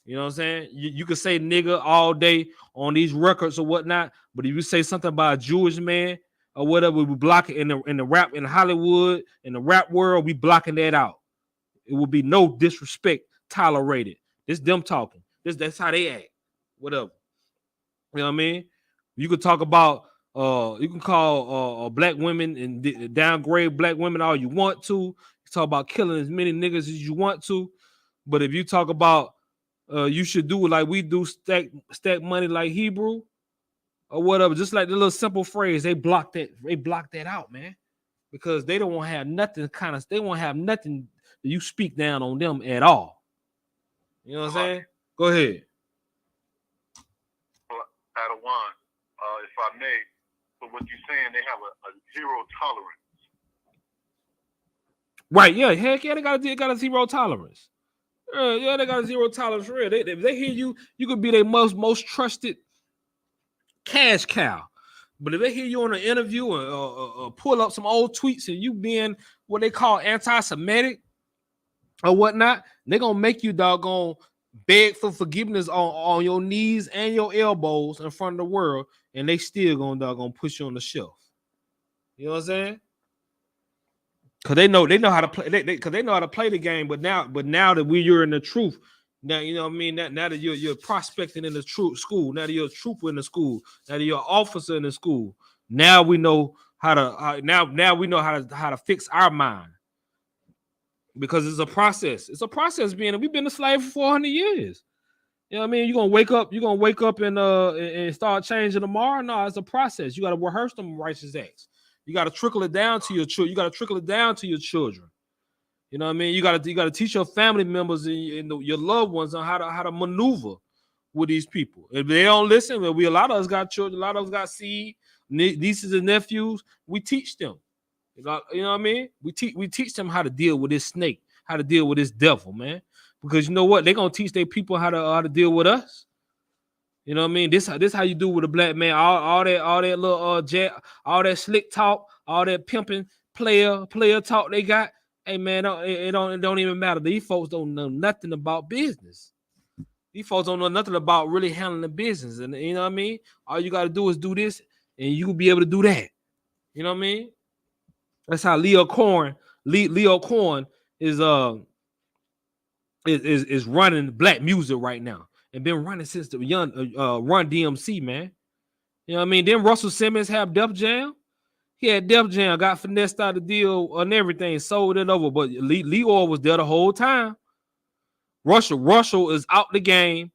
You know what I'm saying? You can say nigga all day on these records or whatnot, but if you say something about a Jewish man or whatever, we block it in the rap in Hollywood, in the rap world, we blocking that out. It will be no disrespect tolerated. This them talking. That's how they act. Whatever. You know what I mean? You could talk about you can call black women and downgrade black women all you want to. You talk about killing as many niggas as you want to, but if you talk about you should do it like we do, stack money like Hebrew or whatever, just like the little simple phrase, they block that out, man, because they don't want to have nothing they won't have nothing that you speak down on them at all. You know what I'm saying? Go ahead. Out of one, if I may, but what you're saying, they have a zero tolerance. Right, yeah, heck yeah, they got a zero tolerance. Yeah, they got a zero tolerance for real. If they hear you, you could be their most trusted cash cow. But if they hear you on an interview or pull up some old tweets and you being what they call anti-Semitic or whatnot, they're gonna make you doggone beg for forgiveness on your knees and your elbows in front of the world, and they still gonna doggone push you on the shelf. You know what I'm saying? Cause they know how to play. They know how to play the game. But now that you're in the truth, now you know what I mean. Now that you're prospecting in the truth school, now that you're a trooper in the school, now that you're an officer in the school, now we know how to. Now we know how to fix our mind, because it's a process. It's a process. We've been a slave for 400 years. You know what I mean? You're gonna wake up and start changing tomorrow. No, it's a process. You got to rehearse them righteous acts. You got to trickle it down to your children. You got to trickle it down to your children. You know what I mean? You got to teach your family members and your loved ones on how to maneuver with these people. If they don't listen, well, a lot of us got children, a lot of us got seed, nieces and nephews. We teach them. You know what I mean? We teach them how to deal with this snake, how to deal with this devil, man. Because you know what? They're gonna teach their people how to deal with us. You know what I mean? This how you do with a black man. All that little all that slick talk, all that pimping player talk they got. Hey man, it don't even matter. These folks don't know nothing about business. These folks don't know nothing about really handling the business. And you know what I mean? All you gotta do is do this, and you will be able to do that. You know what I mean? That's how Leo Corn is running black music right now. And been running since the young Run DMC, man. You know what I mean? Then Russell Simmons have Def Jam. He had Def Jam, got finessed out the deal and everything, sold it over. But Leo was there the whole time. Russell is out the game.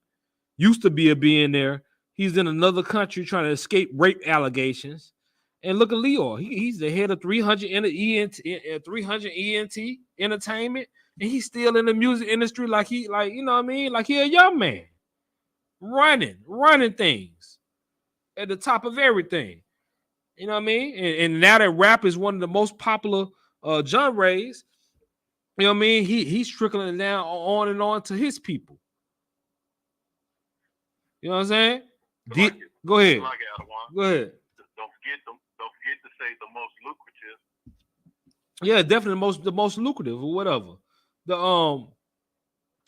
Used to be a billionaire. He's in another country trying to escape rape allegations. And look at Leo. He's the head of 300 in the 300 ENT Entertainment, and he's still in the music industry like you know what I mean? Like he a young man. Running things at the top of everything. You know what I mean? And now that rap is one of the most popular genres, you know what I mean? He's trickling it down on and on to his people. You know what I'm saying? Go ahead. Go ahead. Don't forget to say the most lucrative. Yeah, definitely the most lucrative or whatever.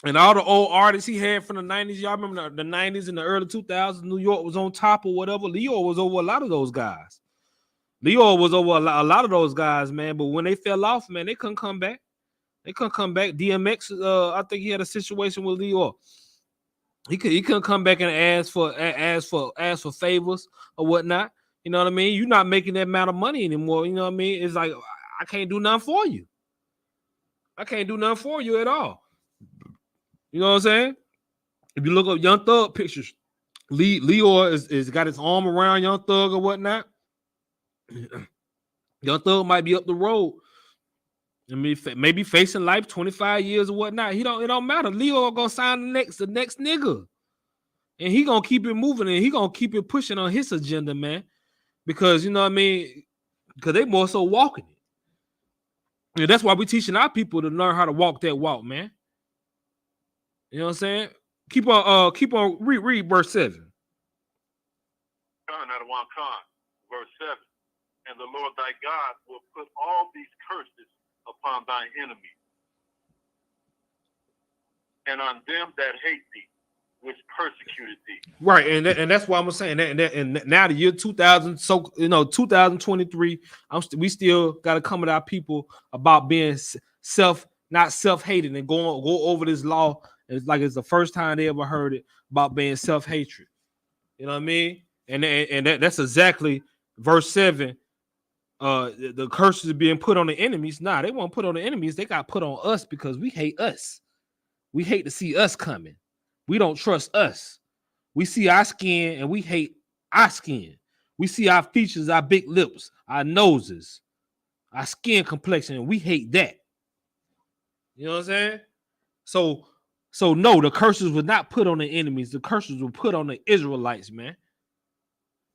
And all the old artists he had from the 90s, y'all remember the 90s and the early 2000s, New York was on top or whatever. Leo was over a lot of those guys. Leo was over a lot of those guys, man. But when they fell off, man, they couldn't come back. DMX, I think he had a situation with Leo. He couldn't come back and ask for favors or whatnot. You know what I mean? You're not making that amount of money anymore. You know what I mean? It's like I can't do nothing for you. I can't do nothing for you at all. You know what I'm saying? If you look up Young Thug pictures, Leo is got his arm around Young Thug or whatnot. Young Thug might be up the road. I mean, maybe facing life 25 years or whatnot. It don't matter. Leo gonna sign the next nigga. and he gonna keep it moving, and he gonna keep it pushing on his agenda, man. Because you know what I mean, because they more so walking it. And that's why we teaching our people to learn how to walk that walk, man. You know what I'm saying? Keep on read verse 7. Con out of 1 Con, verse 7. And the Lord thy God will put all these curses upon thine enemies, and on them that hate thee, which persecuted thee. Right, and that's why I'm saying that, and now the year 2000, so 2023, we still got to come at our people about being not self-hating, and go over this law. It's like it's the first time they ever heard it about being self-hatred. You know what I mean? And that's exactly verse 7. The curses are being put on the enemies. Nah, they won't put on the enemies. They got put on us because we hate us. We hate to see us coming. We don't trust us. We see our skin and we hate our skin. We see our features, our big lips, our noses, our skin complexion, and we hate that. You know what I'm saying? So no, the curses were not put on the enemies. The curses were put on the Israelites, man.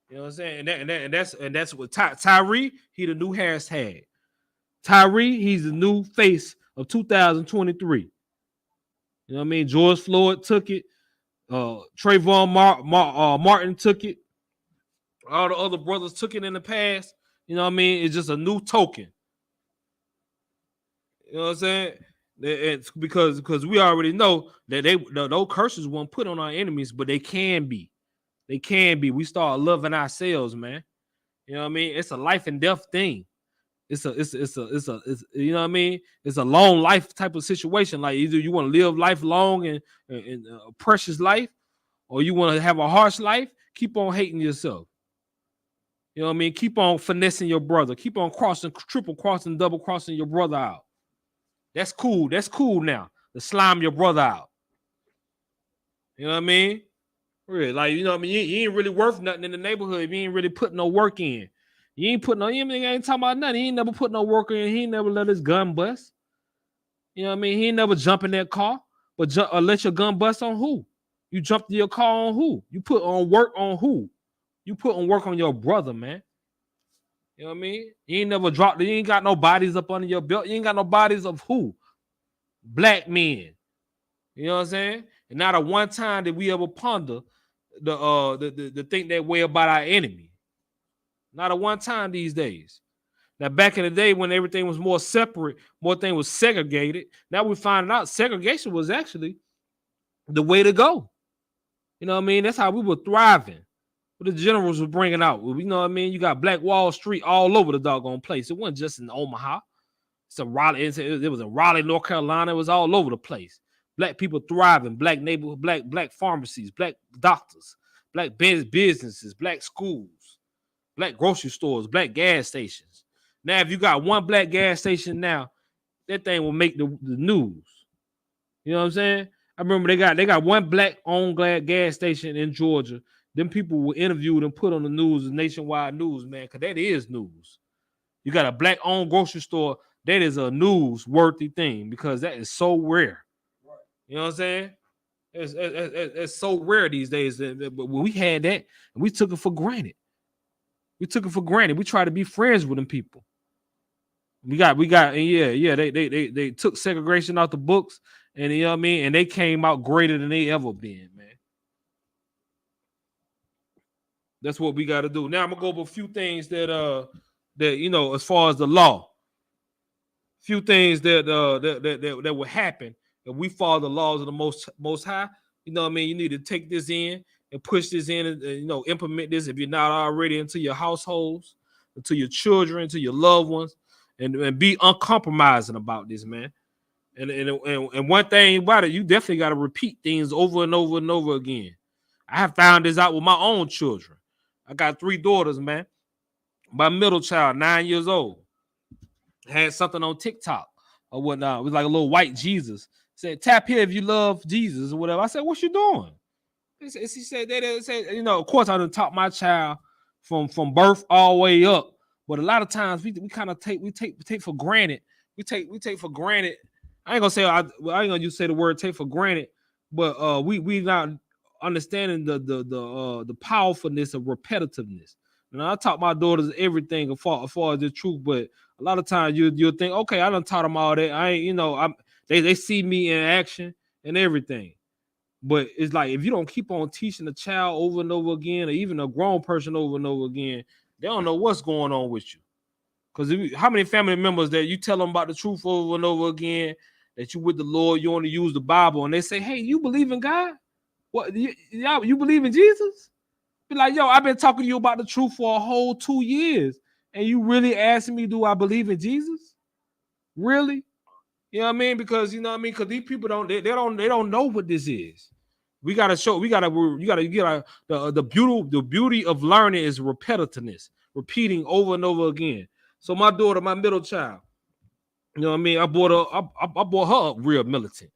You know what I'm saying? And that's what Tyree, he the new hashtag. Tyree, he's the new face of 2023. You know what I mean? George Floyd took it. Trayvon Martin took it. All the other brothers took it in the past. You know what I mean? It's just a new token. You know what I'm saying? It's because we already know that those curses won't put on our enemies, but they can be. They can be. We start loving ourselves, man. You know what I mean? It's a life and death thing. It's you know what I mean? It's a long life type of situation. Like either you want to live life long and a precious life, or you want to have a harsh life. Keep on hating yourself. You know what I mean? Keep on finessing your brother. Keep on crossing, triple crossing, double crossing your brother out. That's cool. That's cool now. To slime your brother out. You know what I mean? Really, like, you know what I mean? You ain't really worth nothing in the neighborhood if you ain't really putting no work in. You ain't putting no, you ain't talking about nothing. He ain't never put no work in. He ain't never let his gun bust. You know what I mean? He ain't never jump in that car, but let your gun bust on who? You jumped in your car on who? You put on work on who? You put on work on your brother, man. You know what I mean? You ain't never dropped. You ain't got no bodies up under your belt. You ain't got no bodies of who? Black men. You know what I'm saying? And not a one time did we ever ponder the think that way about our enemy. Not a one time these days. Now, back in the day when everything was more separate, more thing was segregated. Now we find out segregation was actually the way to go. You know what I mean? That's how we were thriving. What the generals were bringing out. You know what I mean? You got Black Wall Street all over the doggone place. It wasn't just in Omaha. It's a Raleigh. It was in Raleigh, North Carolina. It was all over the place. Black people thriving. Black neighborhood, black pharmacies, black doctors, black businesses, black schools, black grocery stores, black gas stations. Now, if you got one black gas station now, that thing will make the news. You know what I'm saying? I remember they got one black owned gas station in Georgia. Them people were interviewed and put on the news, nationwide news, man, because that is news. You got a black owned grocery store, that is a newsworthy thing because that is so rare. Right. You know what I'm saying? It's so rare these days. But when we had that, and we took it for granted. We took it for granted. We try to be friends with them people. We got, and yeah. They took segregation out the books, and you know what I mean. And they came out greater than they ever been, man. That's what we got to do. Now I'm gonna go over a few things that you know, as far as the law, few things that will happen if we follow the laws of the most high. You know what I mean? You need to take this in and push this in, and you know, implement this if you're not already into your households, into your children, to your loved ones, and be uncompromising about this, man. And one thing about it, you definitely got to repeat things over and over and over again. I have found this out with my own children. I got 3 daughters, man. My middle child, 9 years old, had something on TikTok or whatnot. It was like a little white Jesus. Said, tap here if you love Jesus or whatever. I said, what you doing? She said, they said, you know, of course I done taught my child from birth all the way up. But a lot of times we kind of take for granted. We take for granted. I ain't gonna say I ain't gonna say the word take for granted, but we not understanding the powerfulness of repetitiveness. And I taught my daughters everything as far as the truth, but a lot of times you'll think, okay, I done taught them all that. I ain't, they see me in action and everything. But it's like if you don't keep on teaching a child over and over again, or even a grown person over and over again, they don't know what's going on with you. Because how many family members that you tell them about the truth over and over again, that you with the Lord, you only use the Bible, and they say, hey, you believe in God? What, you believe in Jesus? Be like, yo, I've been talking to you about the truth for a whole 2 years, and you really asking me, do I believe in Jesus? Really? You know what I mean? Because because these people they don't know what this is. You gotta get the beauty of learning is repetitiveness, repeating over and over again. So my daughter, my middle child, you know what I mean? I brought her up real militant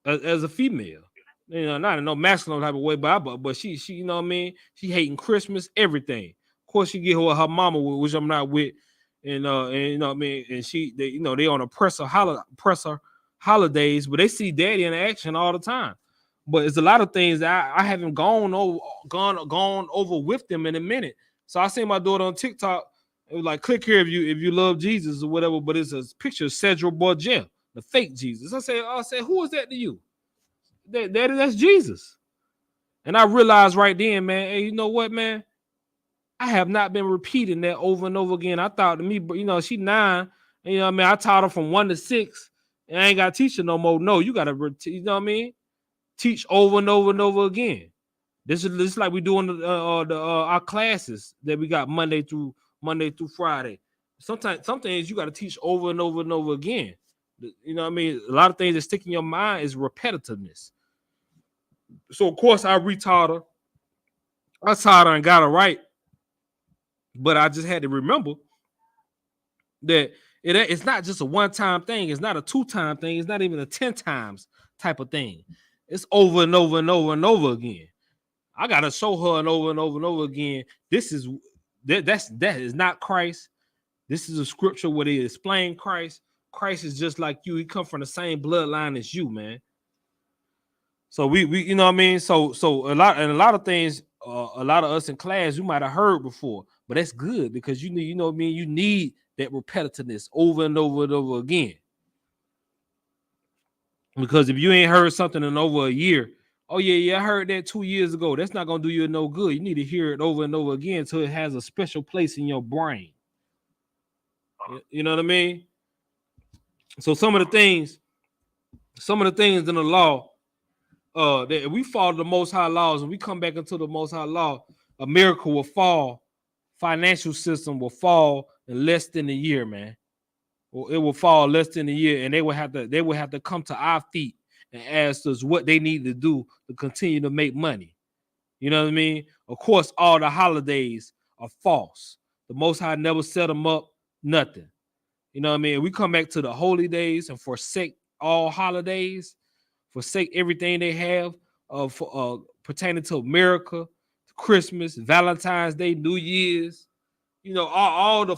as a female. Not in no masculine type of way, but she you know what I mean? She hating Christmas, everything. Of course, she get her mama, which I'm not with, and you know what I mean, and they on a presser holidays, but they see daddy in action all the time. But it's a lot of things that I haven't gone over with them in a minute. So I seen my daughter on TikTok. It was like, click here if you love Jesus or whatever, but it's a picture of Cedric Borgel, the fake Jesus. I said, who is that to you? That's Jesus. And I realized right then, man, hey, you know what, man? I have not been repeating that over and over again. I thought to me, she 9. And, I mean, I taught her from 1 to 6. And I ain't got to teach her no more. No, you got to, you know what I mean? Teach over and over and over again. This is like we doing our classes that we got Monday through Friday. Sometimes some things you got to teach over and over and over again. You know what I mean? A lot of things that stick in your mind is repetitiveness. So of course I retaught her. I taught her and got her right. But I just had to remember that it's not just a one-time thing. It's not a 2-time thing. It's not even a 10 times type of thing. It's over and over and over and over again. I gotta show her and over and over and over again. That is not Christ. This is a scripture where they explain Christ. Christ is just like you. He come from the same bloodline as you, man. So we you know what I mean. So a lot of things. A lot of us in class you might have heard before, but that's good because you know what I mean. You need that repetitiveness over and over and over again. Because if you ain't heard something in over a year, oh yeah, I heard that 2 years ago. That's not gonna do you no good. You need to hear it over and over again until it has a special place in your brain. You know what I mean? So some of the things in the law, that if we follow the Most High laws and we come back into the Most High law, America will fall. Financial system will fall in less than a year, man. Well, it will fall less than a year, and they will have to come to our feet and ask us what they need to do to continue to make money. You know what I mean? Of course, all the holidays are false. The Most High never set them up, nothing. You know what I mean? We come back to the holy days and forsake all holidays, forsake everything they have pertaining to America, Christmas, Valentine's Day, New Year's. All the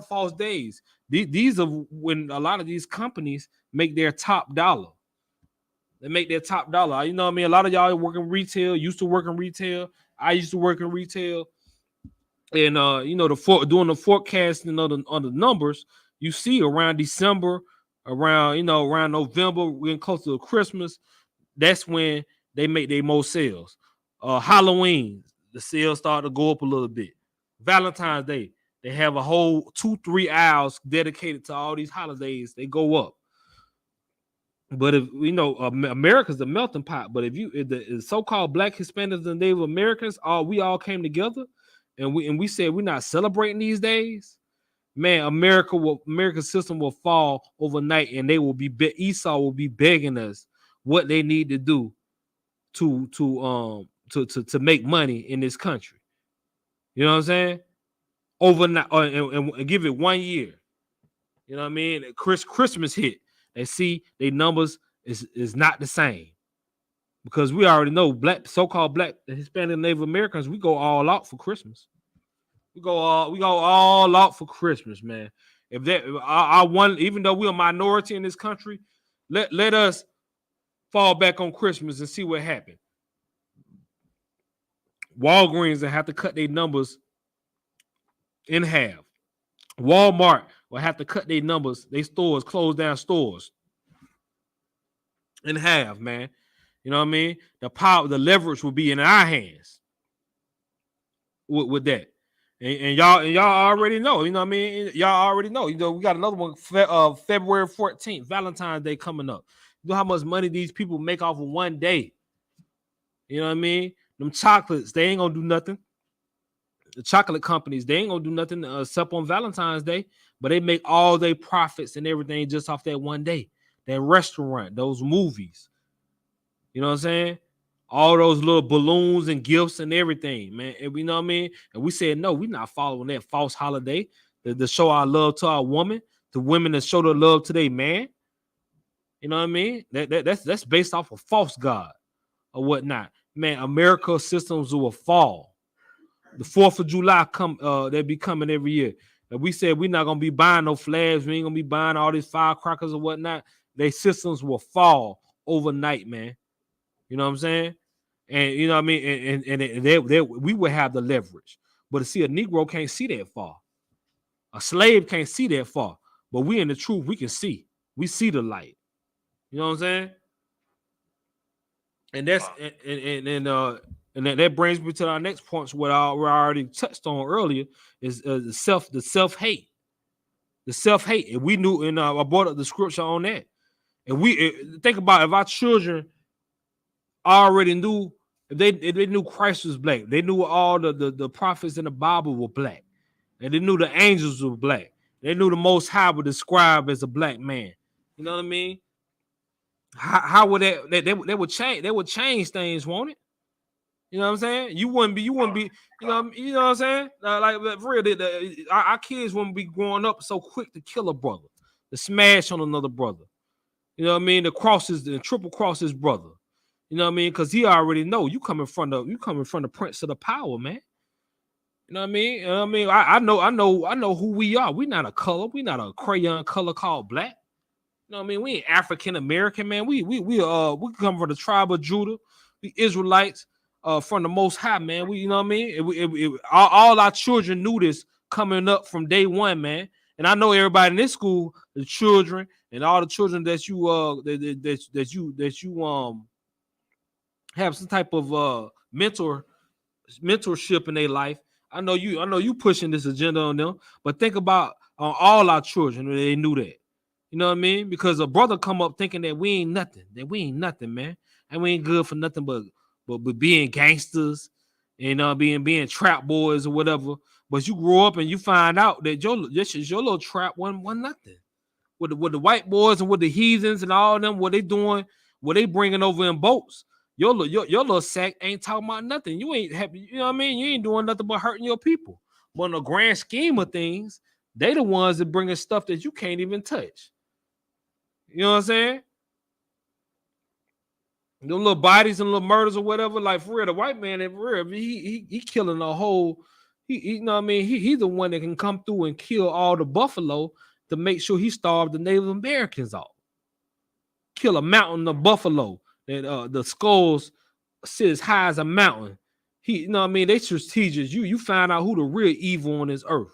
false days. These are when a lot of these companies make their top dollar. They make their top dollar. You know what I mean? A lot of y'all working retail, used to work in retail. I used to work in retail. And doing the forecasting on the numbers, you see around December, around November, we're getting close to Christmas. That's when they make their most sales. Halloween, the sales start to go up a little bit. Valentine's Day, they have a whole 2-3 hours dedicated to all these holidays. They go up. But if America's a melting pot. But if the so-called Black, Hispanics, and Native Americans, we all came together, and we said we're not celebrating these days, man, America's system will fall overnight, and they will be Esau will be begging us what they need to do to make money in this country. You know what I'm saying? Overnight, and give it 1 year. You know what I mean? Christmas hit. They see their numbers is not the same. Because we already know so-called Black, Hispanic, Native Americans, we go all out for Christmas. We go all out for Christmas, man. If that I want, even though we're a minority in this country, let us fall back on Christmas and see what happens. Walgreens will have to cut their numbers in half. Walmart will have to cut their numbers, their stores, close down stores in half, man. You know what I mean? The power, the leverage will be in our hands with that. And y'all already know, you know what I mean? Y'all already know. You know, we got another one February 14th, Valentine's Day coming up. You know how much money these people make off of one day. You know what I mean? Them chocolates, they ain't gonna do nothing. The chocolate companies, they ain't gonna do nothing except on Valentine's Day, but they make all their profits and everything just off that one day. That restaurant, those movies. You know what I'm saying? All those little balloons and gifts and everything, man. And you know what I mean? And we said, no, we're not following that false holiday to show our love to our woman, to women that show their love to their man. You know what I mean? That's based off of false God or whatnot. Man, America systems will fall. The 4th of July they be coming every year. And we said we're not gonna be buying no flags, we ain't gonna be buying all these firecrackers or whatnot. Their systems will fall overnight, man. You know what I'm saying? And you know what I mean? And we would have the leverage. But see, a Negro can't see that far. A slave can't see that far. But we in the truth, we can see. We see the light. You know what I'm saying? And that's and that brings me to our next point, what I already touched on earlier, is the self-hate. The self-hate. And we knew, and I brought up the scripture on that. And we think about if our children already knew, if they knew Christ was black, they knew all the prophets in the Bible were black, and they knew the angels were black, they knew the Most High would describe as a black man. You know what I mean? How would they would change? They would change things, won't it? You know what I'm saying? You wouldn't be, you know what I'm saying? Like for real, our kids wouldn't be growing up so quick to kill a brother, to smash on another brother. You know what I mean? The triple cross his brother. You know what I mean? Because he already know you coming from the prince of the power, man. You know what I mean? You know what I mean? I know who we are. We're not a color. We're not a crayon color called black. You know what I mean? We ain't African American, man. We come from the tribe of Judah. We Israelites from the Most High, man. You know what I mean? All our children knew this coming up from day one, man. And I know everybody in this school, the children and all the children that you have some type of mentorship in their life. I know you pushing this agenda on them, but think about on all our children, they knew that. You know what I mean? Because a brother come up thinking that we ain't nothing, man. And we ain't good for nothing but being gangsters, you know, being trap boys or whatever. But you grow up and you find out that your little trap wasn't nothing. With the white boys and with the heathens and all of them, what they doing, what they bringing over in boats. Your little sack ain't talking about nothing. You ain't happy, you know what I mean? You ain't doing nothing but hurting your people. But in the grand scheme of things, they the ones that bringing stuff that you can't even touch. You know what I'm saying? Them little bodies and little murders or whatever, like for real, the white man, for real, he killing a whole. He you know what I mean? He's the one that can come through and kill all the buffalo to make sure he starved the Native Americans off. Kill a mountain of buffalo that the skulls sit as high as a mountain. You know what I mean? They strategic. You find out who the real evil on this earth.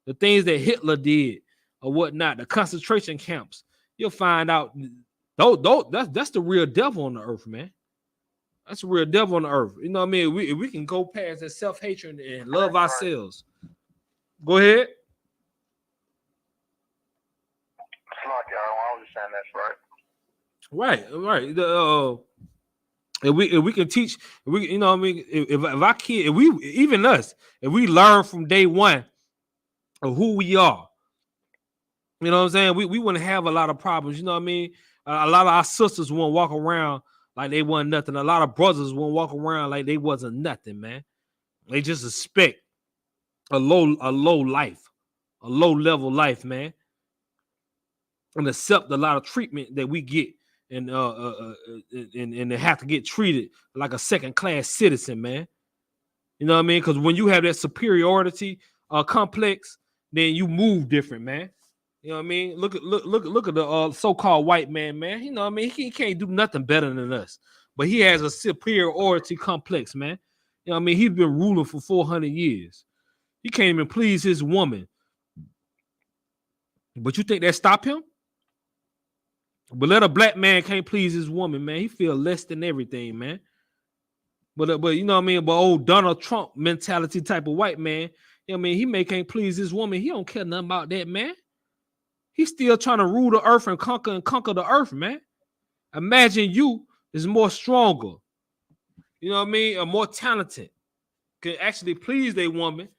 The things that Hitler did or whatnot, the concentration camps. You'll find out that's the real devil on the earth, man. That's the real devil on the earth. You know what I mean? We can go past that self-hatred and love ourselves. Go ahead. I understand that's right. Right. If we can teach, you know what I mean? If our kid, even us, if we learn from day one of who we are, you know what I'm saying? We wouldn't have a lot of problems. You know what I mean? A lot of our sisters won't walk around like they wasn't nothing. A lot of brothers won't walk around like they wasn't nothing, man. They just expect a low life, a low level life, man, and accept a lot of treatment that we get, and they have to get treated like a second class citizen, man. You know what I mean? Because when you have that superiority complex, then you move different, man. You know what I mean? Look at the so-called white man, man. You know what I mean? He can't do nothing better than us, but he has a superiority complex, man. You know what I mean? He's been ruling for 400 years. He can't even please his woman. But you think that stop him? But let a black man can't please his woman, man. He feel less than everything, man. But you know what I mean? But old Donald Trump mentality type of white man, you know what I mean? He can't please his woman. He don't care nothing about that, man. He's still trying to rule the earth and conquer the earth, man. Imagine you is more stronger, you know what I mean, or more talented, can actually please their woman,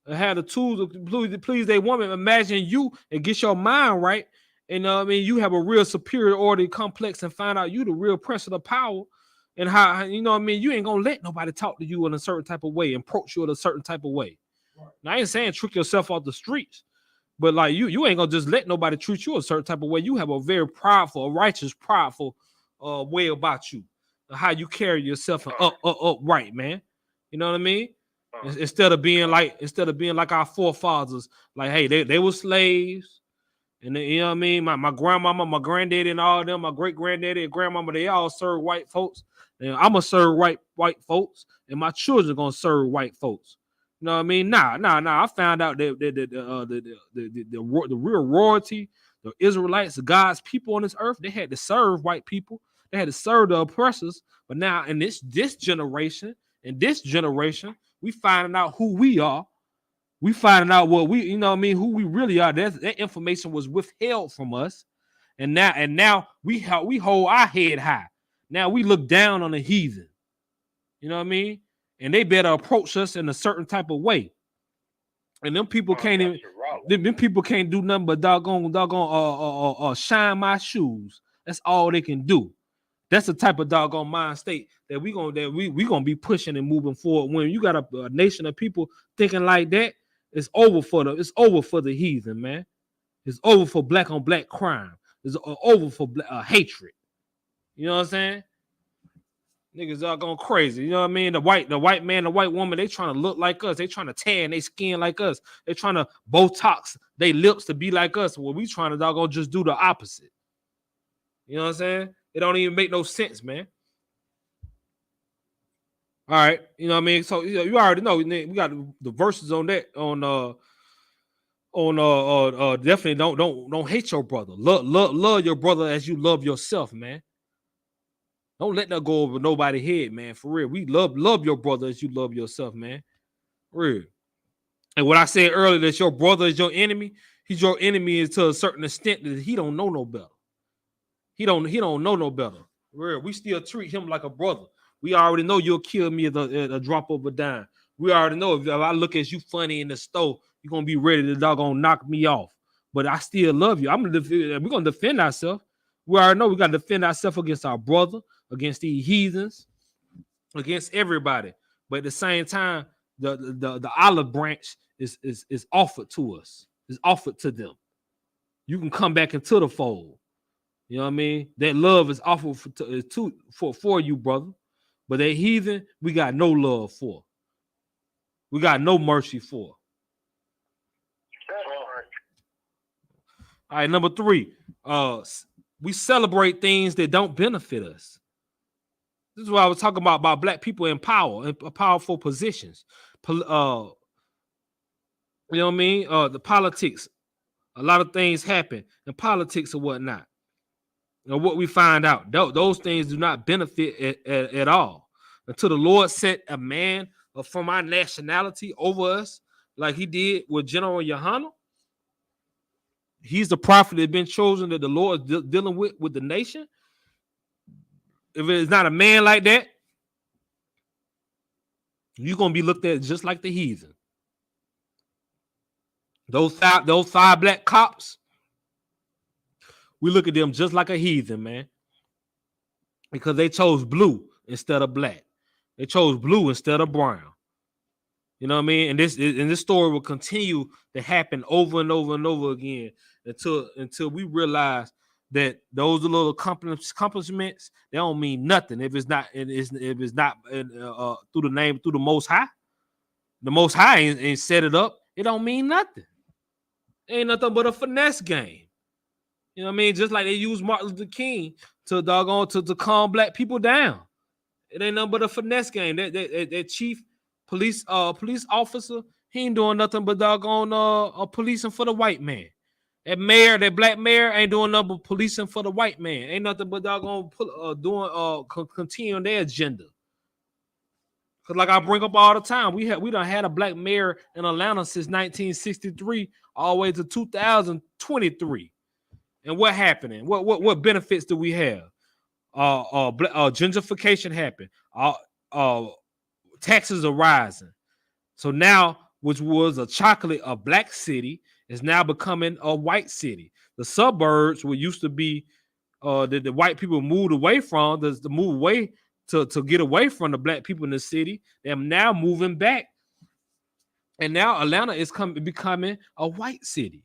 and have the tools to please their woman. Imagine you and get your mind right, and I mean, you have a real superiority complex and find out you the real person of power. And how, you know what I mean, you ain't gonna let nobody talk to you in a certain type of way, approach you in a certain type of way. Right. Now I ain't saying trick yourself off the streets, but like you ain't gonna just let nobody treat you a certain type of way. You have a very prideful, a righteous, prideful way about you, how you carry yourself and upright, man. You know what I mean? Instead of being like our forefathers, like, hey, they were slaves. And then, you know what I mean? My grandmama, my granddaddy, and all of them, my great granddaddy and grandmama, they all serve white folks. And I'm gonna serve white folks, and my children gonna serve white folks. You know what I mean? Nah. I found out that the real royalty, the Israelites, the God's people on this earth, they had to serve white people. They had to serve the oppressors. But now in this generation, we finding out who we are. We finding out what we, you know what I mean, who we really are. That information was withheld from us. And now we hold our head high. Now we look down on the heathen. You know what I mean? And they better approach us in a certain type of way. And them people can't do nothing but doggone shine my shoes. That's all they can do. That's the type of doggone mind state that we gonna be pushing and moving forward. When you got a nation of people thinking like that, it's over for the heathen, man. It's over for black on black crime. It's over for hatred. You know what I'm saying? Niggas are going crazy. You know what I mean? The white man, the white woman, they trying to look like us. They trying to tan their skin like us. They trying to Botox their lips to be like us. Well, we trying to doggone just do the opposite. You know what I'm saying? It don't even make no sense, man. All right. You know what I mean? So you already know we got the verses on that definitely don't hate your brother. Love your brother as you love yourself, man. Don't let that go over nobody's head, man. For real. We love your brother as you love yourself, man. For real. And what I said earlier, that your brother is your enemy, he's your enemy to a certain extent that he don't know no better. He don't know no better. For real. We still treat him like a brother. We already know you'll kill me at a drop of a dime. We already know if I look at you funny in the store, you're gonna be ready to doggone knock me off. But I still love you. We're gonna defend ourselves. We already know we gotta defend ourselves against our brother, against these heathens, against everybody. But at the same time, the olive branch is offered to us. Is offered to them. You can come back into the fold. You know what I mean? That love is offered for you, brother. But that heathen, we got no love for. We got no mercy for. All right, number 3. We celebrate things that don't benefit us. This is what I was talking about black people in power, in powerful positions. You know what I mean? The politics. A lot of things happen in politics or whatnot. You know, what we find out, those things do not benefit at all. Until the Lord set a man from our nationality over us, like he did with General Yahanna. He's the prophet that has been chosen that the Lord is dealing with the nation. If it's not a man like that, you're going to be looked at just like the heathen. Those five black cops, we look at them just like a heathen, man. Because they chose blue instead of black. They chose blue instead of brown. You know what I mean? And this story will continue to happen over and over and over again until we realize that those little accomplishments, they don't mean nothing if it's not through the Most High. The Most High ain't set it up. It don't mean nothing. It ain't nothing but a finesse game. You know what I mean? Just like they use Martin Luther King to calm black people down. It ain't nothing but a finesse game. That chief police officer, he ain't doing nothing but doggone policing for the white man. That mayor, that black mayor, ain't doing nothing but policing for the white man. Ain't nothing but doggone continuing their agenda. Cause like I bring up all the time, we done had a black mayor in Atlanta since 1963 all the way to 2023. And what happening? What benefits do we have? Gentrification happened. Taxes are rising. So now, which was a black city, is now becoming a white city. The suburbs, what used to be the white people moved away from, the move away to get away from the black people in the city. They're now moving back, and now Atlanta is becoming a white city.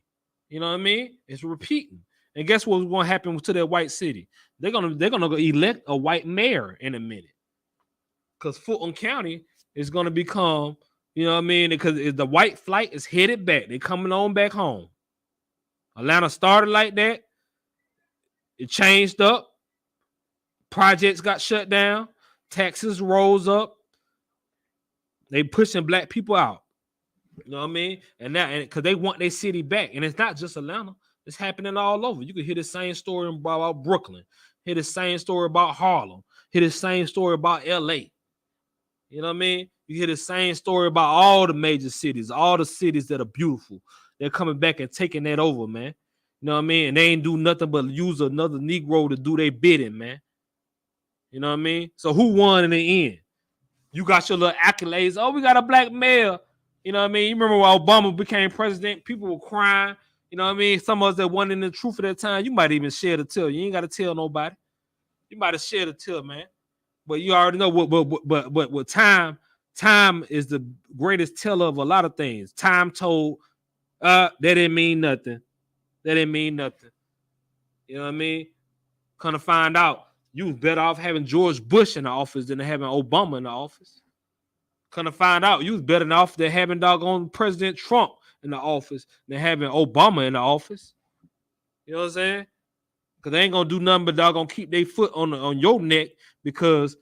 You know what I mean? It's repeating. And guess what's going to happen to that white city? They're gonna elect a white mayor in a minute, because Fulton County is going to become, you know what I mean? Because the white flight is headed back. They're coming on back home. Atlanta started like that. It changed up. Projects got shut down. Taxes rose up. They pushing black people out. You know what I mean? And now, because they want their city back. And it's not just Atlanta. It's happening all over. You can hear the same story about Brooklyn. Hear the same story about Harlem. Hear the same story about LA. You know what I mean? You hear the same story about all the major cities, all the cities that are beautiful. They're coming back and taking that over, man. You know what I mean? And they ain't do nothing but use another Negro to do their bidding, man. You know what I mean? So who won in the end? You got your little accolades. Oh, we got a black mayor. You know what I mean? You remember when Obama became president, people were crying. You know what I mean? Some of us that wasn't in the truth at that time, you might even share the tale. You ain't got to tell nobody. You might have shared the tale, man. But you already know what time is the greatest teller of a lot of things. Time told that didn't mean nothing. That didn't mean nothing. You know what I mean? Kind of find out you was better off having George Bush in the office than having Obama in the office. Kind of find out you was better off than having doggone President Trump in the office than having Obama in the office. You know what I'm saying? Because they ain't gonna do nothing but doggone keep their foot on your neck, because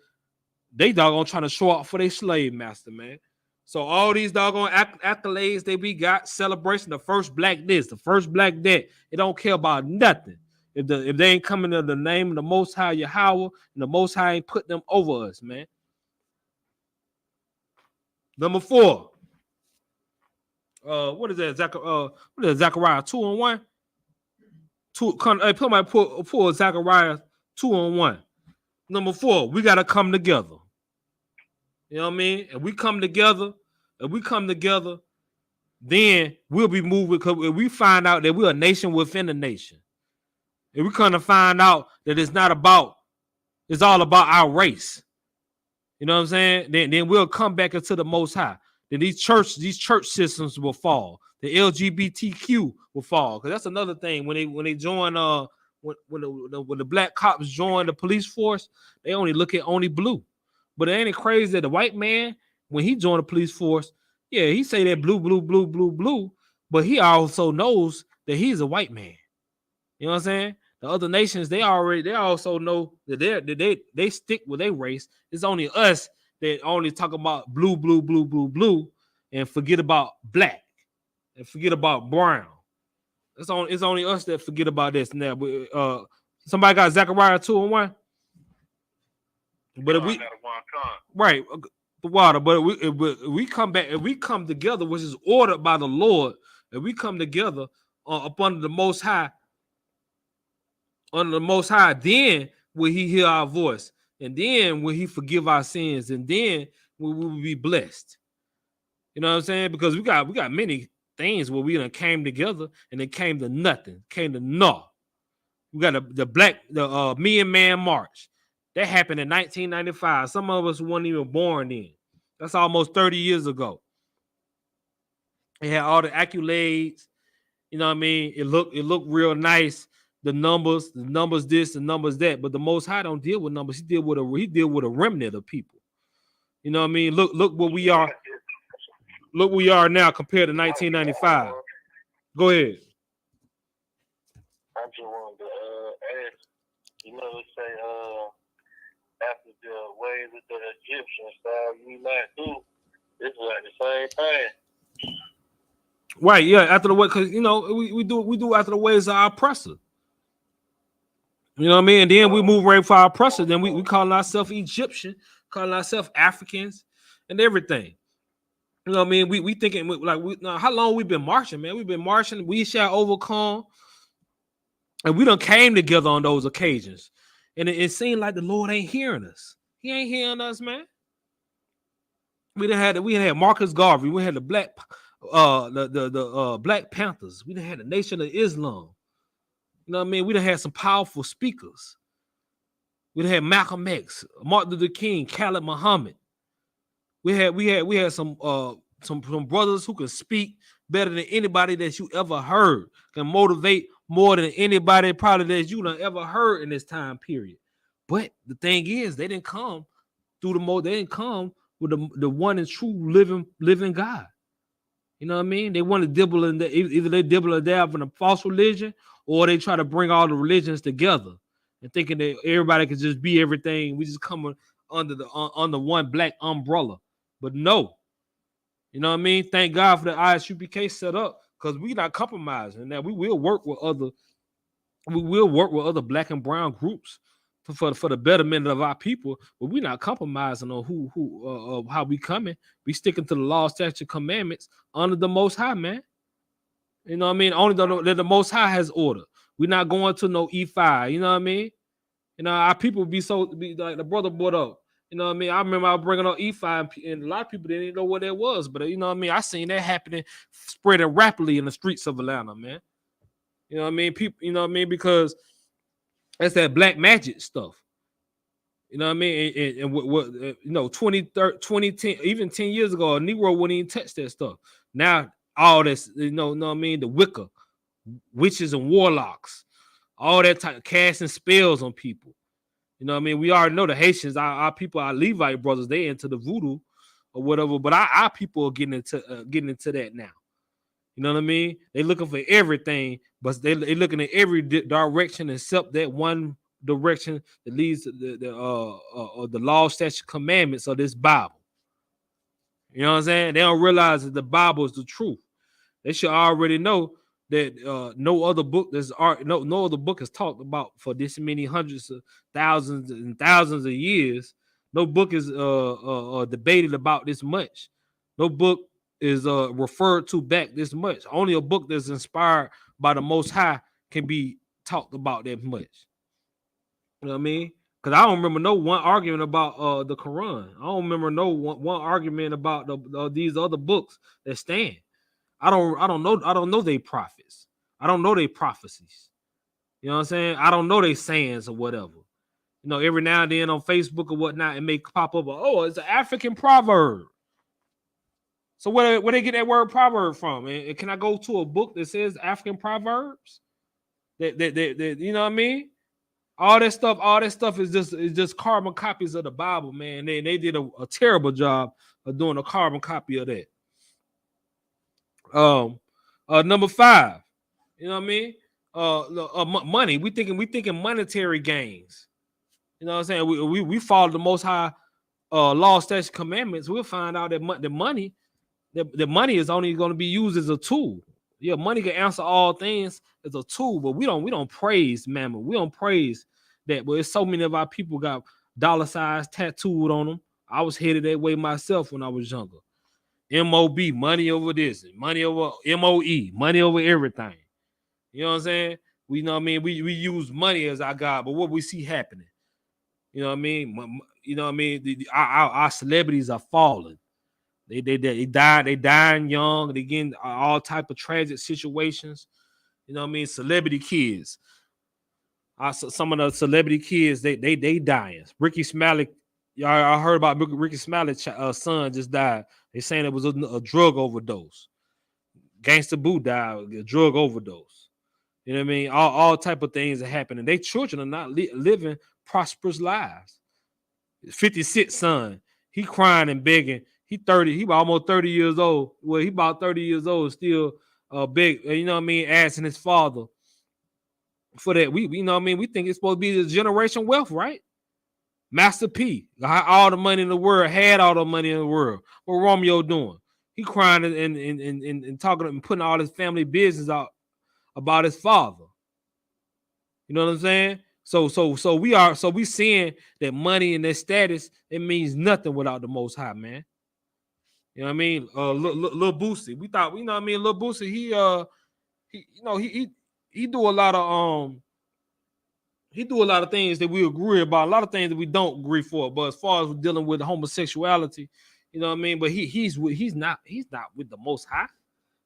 they doggone trying to show up for their slave master, man. So all these doggone accolades that we got, celebration, the first black this, the first black that, it don't care about nothing. If they ain't coming to the name of the Most High Yahweh, and the Most High ain't put them over us, man. Number 4. What is that? What is Zechariah 2:1? Pull Zechariah 2:1. Number 4, we gotta come together. You know what I mean? And we come together, then we'll be moving, because if we find out that we're a nation within a nation, and we kind of find out that it's all about our race. You know what I'm saying? Then we'll come back into the Most High. Then these church systems will fall. The LGBTQ will fall. Because that's another thing. When they join when the black cops join the police force, they only look at only blue. But it ain't crazy that the white man, when he joined the police force, yeah, he say that blue, blue, blue, blue, blue, but he also knows that he's a white man. You know what I'm saying? The other nations, they also know that they stick with their race. It's only us that only talk about blue, blue, blue, blue, blue, and forget about black and forget about brown. It's only us that forget about this now. But somebody got Zechariah 2:1. But if we right the water, but if we come back, if we come together, which is ordered by the Lord, if we come together up under the Most High. Under the Most High, then will He hear our voice, and then will He forgive our sins, and then we will be blessed. You know what I'm saying? Because we got many things where we done came together and it came to nothing, came to naught. We got the Me and Man March that happened in 1995. Some of us weren't even born then. That's almost 30 years ago. It had all the accolades. You know what I mean? It looked real nice. The numbers this, the numbers that, but the Most High don't deal with numbers. He deal with a remnant of people. You know what I mean? Look where we are. Look where we are now compared to 1995. Go ahead. I just wanted to ask, they say after the ways of the Egyptians, you not do, This is like the same thing. Right, yeah, after the way, because you know, we do after the ways of our oppressor. You know what I mean? And then we move right for our oppressor. Then we calling ourselves Egyptian, calling ourselves Africans, and everything. You know what I mean? We thinking now, how long we been marching, man? We've been marching. We shall overcome, and we done came together on those occasions. And it seemed like the Lord ain't hearing us. He ain't hearing us, man. We had Marcus Garvey. We had the Black Black Panthers. We done had the Nation of Islam. You know what I mean? We done had some powerful speakers. We done had Malcolm X, Martin Luther King, Khalid Muhammad. We had some brothers who can speak better than anybody that you ever heard, can motivate more than anybody probably that you done ever heard in this time period. But the thing is, they didn't come through they didn't come with the one and true living God. You know what I mean? They want to dibble in either they dibble or dab in a false religion, or they try to bring all the religions together and thinking that everybody can just be everything. We just come under one black umbrella. But no, you know what I mean? Thank God for the I.S.U.P.K set up, because we not compromising. Now we will work with other black and brown groups for the betterment of our people, but we're not compromising on how we coming. We sticking to the law, statute, commandments under the Most High, man. You know what I mean? Only that the Most High has order. We're not going to no E5. You know what I mean? You know, our people be like the brother brought up. You know what I mean? I remember I was bringing up E5, and a lot of people didn't even know what that was. But you know what I mean? I seen that happening, spreading rapidly in the streets of Atlanta, man. You know what I mean? People, you know what I mean? Because that's that black magic stuff. You know what I mean? And what you know, 2010, even 10 years ago, a Negro wouldn't even touch that stuff. Now, all this, you know what I mean? The Wicca, witches and warlocks, all that type of casting spells on people. You know what I mean? We already know the Haitians, our people, our Levite brothers, they into the voodoo or whatever, but our people are getting into that now. You know what I mean? They looking for everything, but they looking at every direction except that one direction that leads to the law, statute, commandments of this Bible. You know what I'm saying? They don't realize that the Bible is the truth. They should already know that no other book no other book is talked about for this many hundreds of thousands and thousands of years. No book is debated about this much. No book is referred to back this much. Only a book that's inspired by the Most High can be talked about that much. You know what I mean? Because I don't remember no one argument about the Quran. I don't remember no one argument about these other books that stand. I don't know they prophets. I don't know they prophecies. You know what I'm saying? I don't know they sayings or whatever. You know, every now and then on Facebook or whatnot, it may pop up. Oh, it's an African proverb. So where they get that word proverb from? And can I go to a book that says African proverbs? That you know what I mean? All that stuff is just carbon copies of the Bible, man. They did a terrible job of doing a carbon copy of that. Number 5, you know what I mean? Money. We thinking monetary gains. You know what I'm saying? We follow the Most High law, statutes, commandments. We'll find out that the money is only going to be used as a tool. Yeah, money can answer all things as a tool, but we don't praise mammon. We don't praise that. But it's so many of our people got dollar signs tattooed on them. I was headed that way myself when I was younger. MOB, money over this, money over MOE, money over everything. You know what I'm saying? We know what I mean? We use money as our God, but what we see happening, you know what I mean? You know what I mean? Our celebrities are falling. They dying young. They getting all type of tragic situations. You know what I mean? Celebrity kids. Some of the celebrity kids, they dying. Ricky Smiley, y'all heard about Ricky Smiley's son just died. They saying it was a drug overdose. Gangsta Boo died, a drug overdose. You know what I mean? All type of things are happening. They children are not living prosperous lives. 56 son, he crying and begging. He almost 30 years old. Well, he about 30 years old, still big, you know what I mean, asking his father for that. We you know what I mean? We think it's supposed to be the generation wealth, right? Master P, got all the money in the world, had all the money in the world. What Romeo doing? He crying and talking and putting all his family business out about his father. You know what I'm saying? So we seeing that money and that status, it means nothing without the Most High, man. You know what I mean? Lil Boosie. We thought, you know what I mean, Lil Boosie, he do a lot of he do a lot of things that we agree about, a lot of things that we don't agree for. But as far as dealing with homosexuality, you know what I mean? But he's not with the Most High.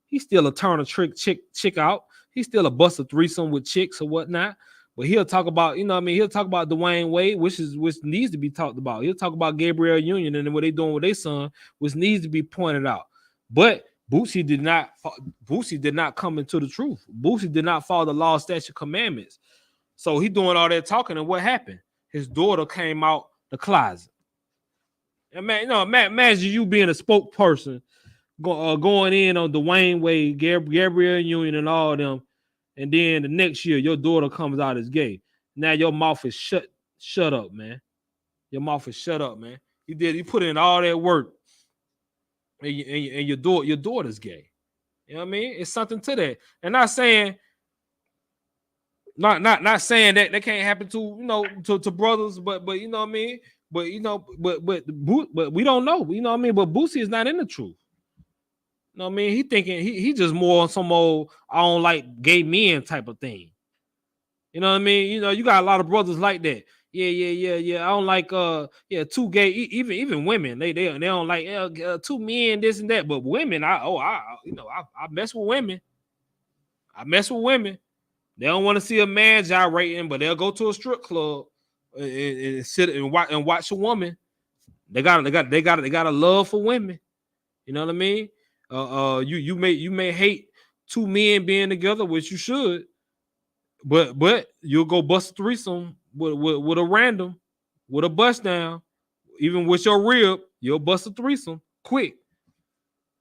He's still a turn a trick chick out. He's still a bust a threesome with chicks or whatnot. But he'll talk about, you know what I mean? He'll talk about Dwayne Wade, which needs to be talked about. He'll talk about Gabriel Union and what they doing with their son, which needs to be pointed out. But Boosie did not come into the truth. Boosie did not follow the law, statute, commandments. So he doing all that talking, and what happened? His daughter came out the closet. And man, you know, imagine you being a spokesperson, going in on Dwayne Wade, Gabriel Union, and all of them, and then the next year your daughter comes out as gay. Now your mouth is shut up, man. Your mouth is shut up, man. You put in all that work, and your daughter's gay. You know what I mean? It's something to that. And not saying that can't happen to brothers, but you know what I mean. But you know, but we don't know. You know what I mean. But Boosie is not in the truth. You know what I mean? He thinking he just more on some old I don't like gay men type of thing. You know what I mean? You know, you got a lot of brothers like that. Yeah. I don't like two gay, even women. They don't like two men, this and that. But women, I mess with women. I mess with women. They don't want to see a man gyrating, but they'll go to a strip club and sit and watch a woman. They got a love for women. You know what I mean? You may hate two men being together, which you should, but you'll go bust a threesome with a random, with a bust down, even with your rib, you'll bust a threesome quick.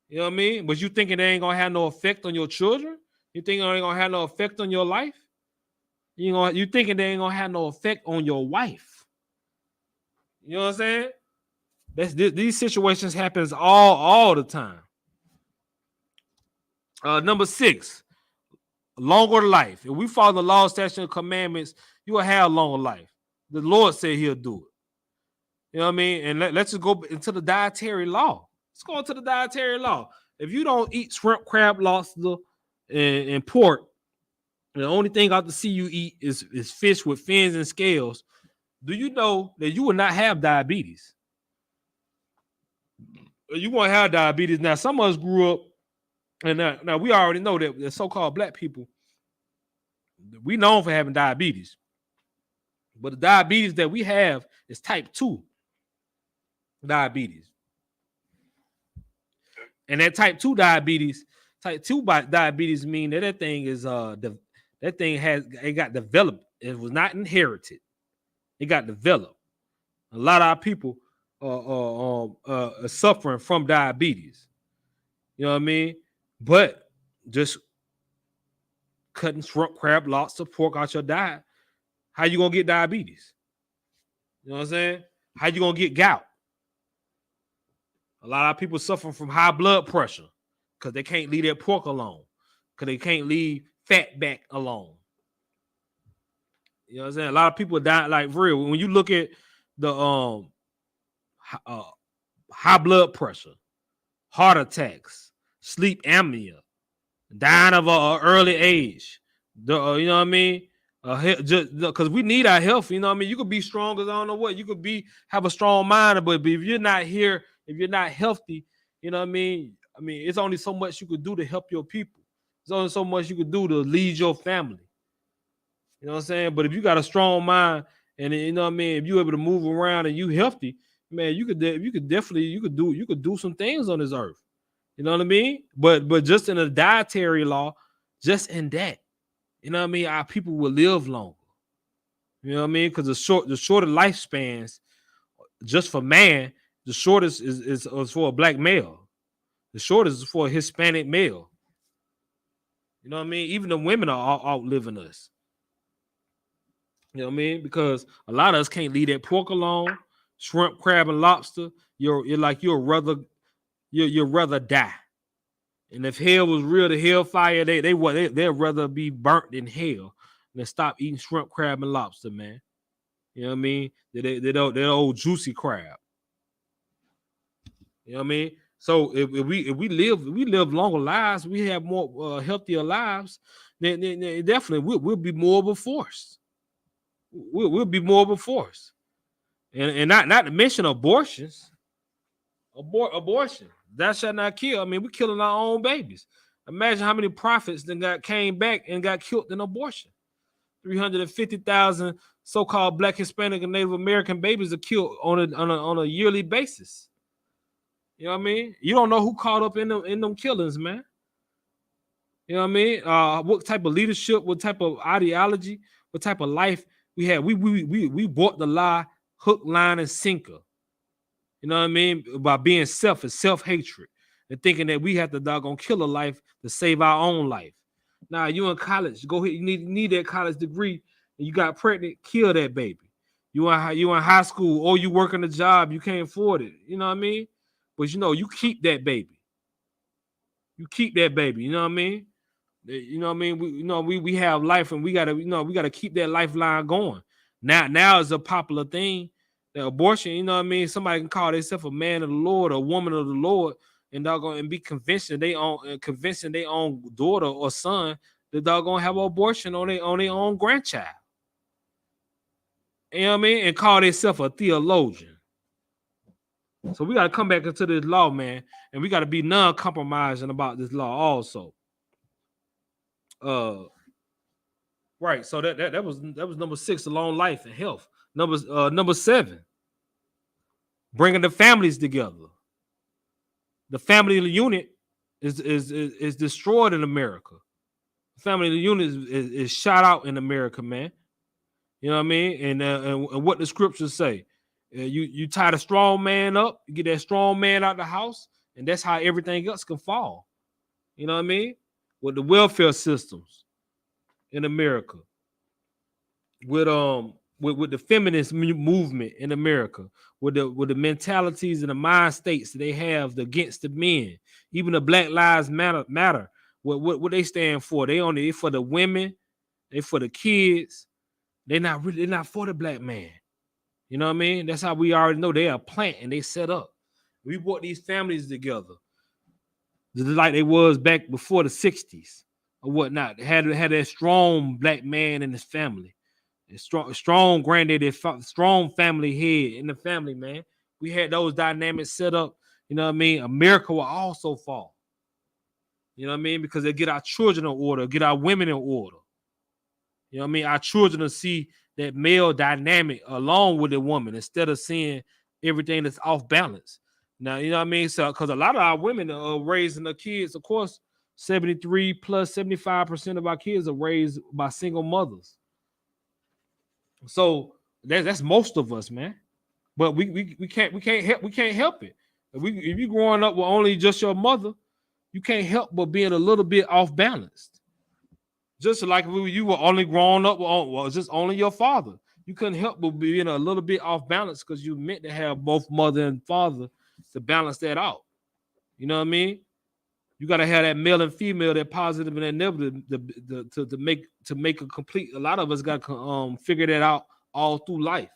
You know what I mean? But you thinking they ain't gonna have no effect on your children? You think it ain't gonna have no effect on your life? You thinking they ain't gonna have no effect on your wife? You know what I'm saying? These situations happens all the time. Number 6, longer life. If we follow the law, statutes, and commandments, you will have longer life. The Lord said He'll do it. You know what I mean? And let's just go into the dietary law. Let's go into the dietary law. If you don't eat shrimp, crab, lobster, and pork, the only thing out to see you eat is fish with fins and scales. Do you know that you will not have diabetes? You won't have diabetes. Now, some of us grew up, and now we already know that the so-called black people, we known for having diabetes. But the diabetes that we have is type 2 diabetes. And that type 2 diabetes mean that thing is that thing got developed. It was not inherited. It got developed. A lot of our people are suffering from diabetes. You know what I mean? But just cutting shrimp, crab, lobster, pork out your diet, how you gonna get diabetes? You know what I'm saying? How you gonna get gout? A lot of people suffering from high blood pressure because they can't leave their pork alone, because they can't leave fat back alone. You know what I'm saying? A lot of people die like real. When you look at the high blood pressure, heart attacks, sleep apnea, dying of an early age. You know what I mean? Just because we need our health. You know what I mean? You could be strong as I don't know what. You could have a strong mind, but if you're not here, if you're not healthy, you know what I mean? I mean, it's only so much you could do to help your people. There's only so much you could do to lead your family. You know what I'm saying? But if you got a strong mind, and you know what I mean, if you're able to move around and you healthy, man, you could do some things on this earth. You know what I mean? But just in a dietary law, just in that, you know what I mean, our people will live longer. You know what I mean? Because the shorter lifespans, just for man, the shortest is for a black male. The shortest is for a Hispanic male. You know what I mean? Even the women are outliving us. You know what I mean? Because a lot of us can't leave that pork alone, shrimp, crab, and lobster. You're like you'd rather die. And if hell was real, the hellfire, they'd rather be burnt in hell than stop eating shrimp, crab, and lobster, man. You know what I mean? That old juicy crab. You know what I mean? So if we live longer lives, we have more healthier lives, then definitely we'll be more of a force. We'll be more of a force. And not to mention abortions. Abortion. That shall not kill. I mean, we're killing our own babies. Imagine how many prophets that came back and got killed in abortion. 350,000 so-called Black, Hispanic, and Native American babies are killed on a yearly basis. You know what I mean? You don't know who caught up in them killings, man. You know what I mean? What type of leadership, what type of ideology, what type of life we had. We bought the lie, hook, line, and sinker. You know what I mean? By being selfish, self-hatred, and thinking that we have to doggone kill a life to save our own life. Now, you in college, go ahead, you need that college degree, and you got pregnant, kill that baby. You in high school, or you working a job, you can't afford it. You know what I mean? But you keep that baby. You keep that baby. You know what I mean? You know what I mean? We have life, and we gotta keep that lifeline going. Now is a popular thing. The abortion, you know what I mean? Somebody can call themselves a man of the Lord, a woman of the Lord, and doggone and be convincing their own daughter or son that they're gonna have an abortion on their own grandchild. You know what I mean? And call themselves a theologian. So we gotta come back into this law, man, and we gotta be non-compromising about this law also. Right. So that was number 6, long life and health. Number 7, bringing the families together. The family unit is destroyed in America. The family unit is shot out in America, man. You know what I mean? And what the scriptures say. You tie the strong man up, you get that strong man out the house, and that's how everything else can fall. You know what I mean? With the welfare systems in America, with the feminist movement in America, with the mentalities and the mind states that they have against the men, even the Black Lives Matter. What they stand for? They for the women, they for the kids. They're not for the black man. You know what I mean? That's how we already know they are plant and they set up. We brought these families together, just like they was back before the 60s or whatnot. They had that strong black man in his family. Strong granddaddy, strong family head in the family, man. We had those dynamics set up. You know what I mean? America will also fall. You know what I mean? Because they get our children in order, get our women in order. You know what I mean? Our children will see that male dynamic along with the woman instead of seeing everything that's off balance. Now, you know what I mean? So, because a lot of our women are raising their kids, of course, 73 plus 75% of our kids are raised by single mothers. So that's most of us, man. But we can't help it. If you growing up with only just your mother, you can't help but being a little bit off balanced. Just like if you were only growing up with just only your father, you couldn't help but being a little bit off balance because you meant to have both mother and father to balance that out. You know what I mean? You got to have that male and female, that positive and that negative, to make a complete. A lot of us got to figure that out all through life.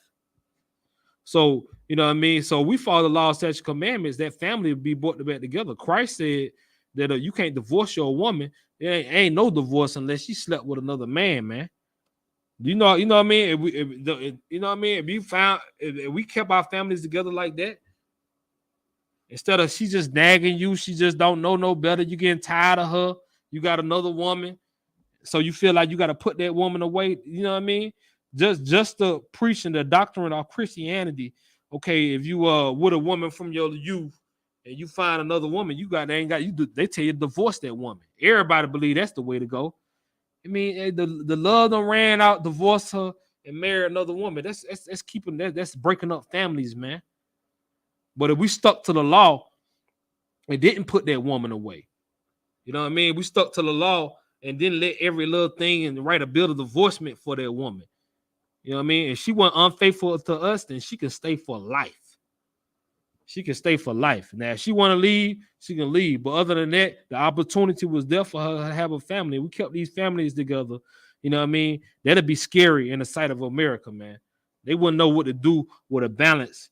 So you know what I mean. So we follow the law, statutes, commandments. That family will be brought back together. Christ said that you can't divorce your woman. There ain't no divorce unless she slept with another man, man. You know what I mean? You know what I mean? If we kept our families together like that, instead of she just nagging you, she just don't know no better. You getting tired of her. You got another woman, so you feel like you got to put that woman away. You know what I mean? Just the preaching the doctrine of Christianity. Okay, if you with a woman from your youth and you find another woman, they tell you to divorce that woman. Everybody believe that's the way to go. I mean, the love done ran out, divorce her, and marry another woman. That's keeping that's breaking up families, man. But if we stuck to the law and didn't put that woman away, you know what I mean? We stuck to the law and didn't let every little thing and write a bill of divorcement for that woman. You know what I mean? If she wasn't unfaithful to us, then she can stay for life. She can stay for life. Now, if she want to leave, she can leave. But other than that, the opportunity was there for her to have a family. We kept these families together. You know what I mean? That'd be scary in the sight of America, man. They wouldn't know what to do with a balance,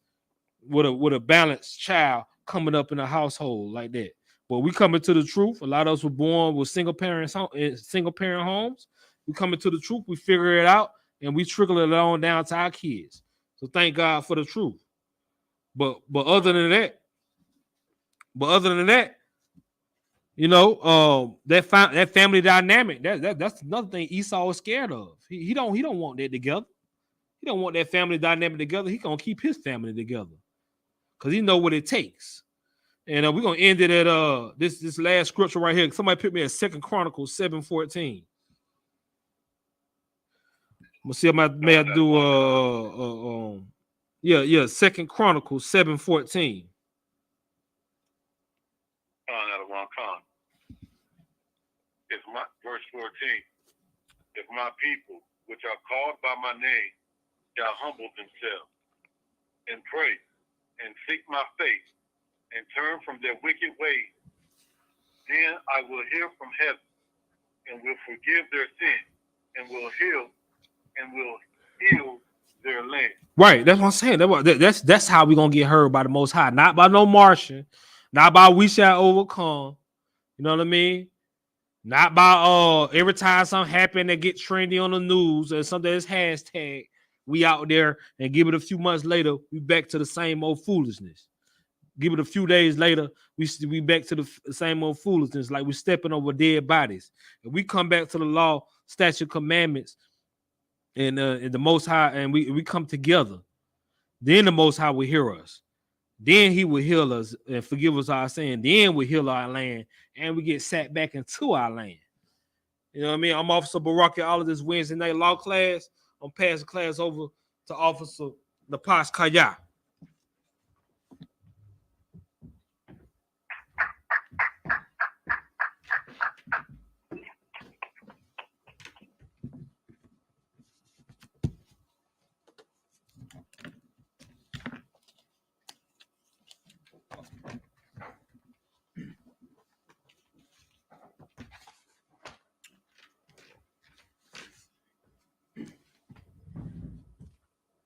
with a balanced child coming up in a household like that. But we coming to the truth. A lot of us were born with single parent homes. We coming to the truth. We figure it out, and we trickle it on down to our kids. So thank God for the truth. But other than that, you know, that family dynamic, that's another thing Esau was scared of. He don't want that together. He don't want that family dynamic together. He gonna keep his family together because he know what it takes. And we're gonna end it at this last scripture right here. Somebody put me at 2 Chronicles 7:14. I'm gonna see if I may do 2 Chronicles 7:14. If my verse 14, if my people, which are called by my name, shall humble themselves and pray and seek my face and turn from their wicked ways, then I will hear from heaven and will forgive their sin and will heal their land. Right, that's what I'm saying. That's how we're gonna get heard by the Most High, not by no Martian, not by we shall overcome. You know what I mean? Not by every time something happen that get trendy on the news or something that's hashtag, we out there and give it a few months later, we back to the same old foolishness. Give it a few days later, we back to the same old foolishness, like we stepping over dead bodies. And we come back to the law, statute, commandments, and the Most High, and we come together. Then the Most High will hear us. Then he will heal us and forgive us our sin. Then we heal our land and we get sat back into our land. You know what I mean? I'm Officer Baraki. All of this Wednesday night law class. I'm passing class over to Officer Napash Kaya.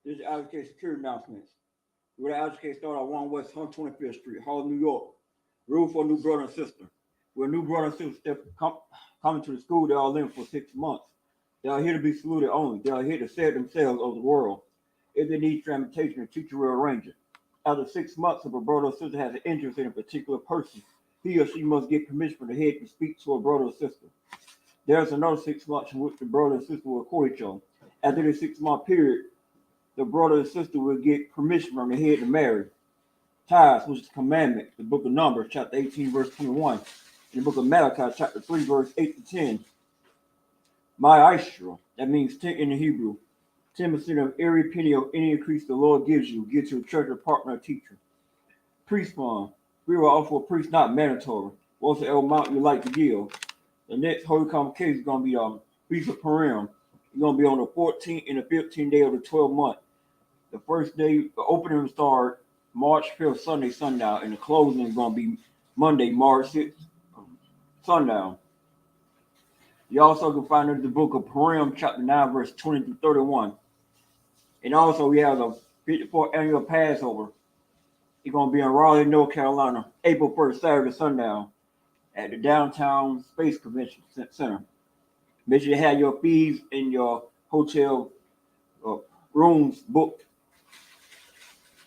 This is I.S.U.P.K security announcements. We're the I.S.U.P.K start at 1 West 125th Street, Harlem, New York. Rule for a new brother and sister. We're a new brother and sister coming to the school. They all in for 6 months. They are here to be saluted only. They are here to save themselves of the world. If they need transportation, a teacher will arrange it. After 6 months, if a brother or sister has an interest in a particular person, he or she must get permission from the head to speak to a brother or sister. There's another 6 months in which the brother and sister will court each other. After the 6-month period, the brother and sister will get permission from the head to marry. Tithes, which is commandment, the book of Numbers, chapter 18, verse 21. In the book of Malachi, chapter 3, verse 8 to 10. My I.S.U.P.K, that means 10 in the Hebrew. 10% of every penny of any increase the Lord gives you, give to a church or partner or teacher. Priest fund. We will offer a priest not mandatory. What's the amount you like to give? The next Holy Convocation is going to be Feast of Purim. It's going to be on the 14th and the 15th day of the 12th month. The first day, the opening will start March 5th, Sunday, sundown, and the closing is going to be Monday, March 6th, sundown. You also can find it in the book of Purim, chapter 9, verse 20 to 31. And also, we have the 54th annual Passover. It's going to be in Raleigh, North Carolina, April 1st, Saturday, sundown, at the Downtown Space Convention Center. Make sure you have your fees and your hotel rooms booked.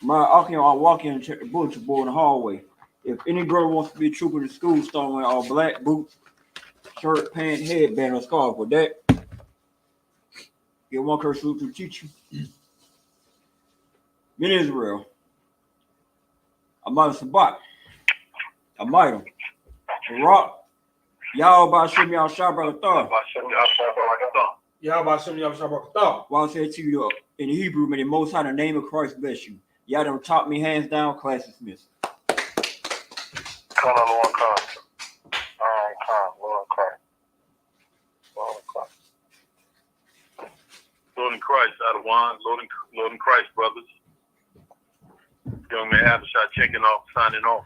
I'll walk in and check the bulletin board in the hallway. If any girl wants to be a trooper to school, start wearing all black boots, shirt, pants, headband, or scarf. With that, get one curse salute to the teacher. In Israel, Amada Sabbat, Amida, Barak, Yahweh Shem Yah Shabbat Athar. Yahweh Shem Yah Shabbat Athar. Well, I say to you in Hebrew, may the Most High, in the name of Christ, bless you. Y'all done taught me hands down, class dismissed. Lord Christ. Lord Christ. Lord Christ, out of one, Lord in Christ, brothers. Young man Abishai checking off, signing off.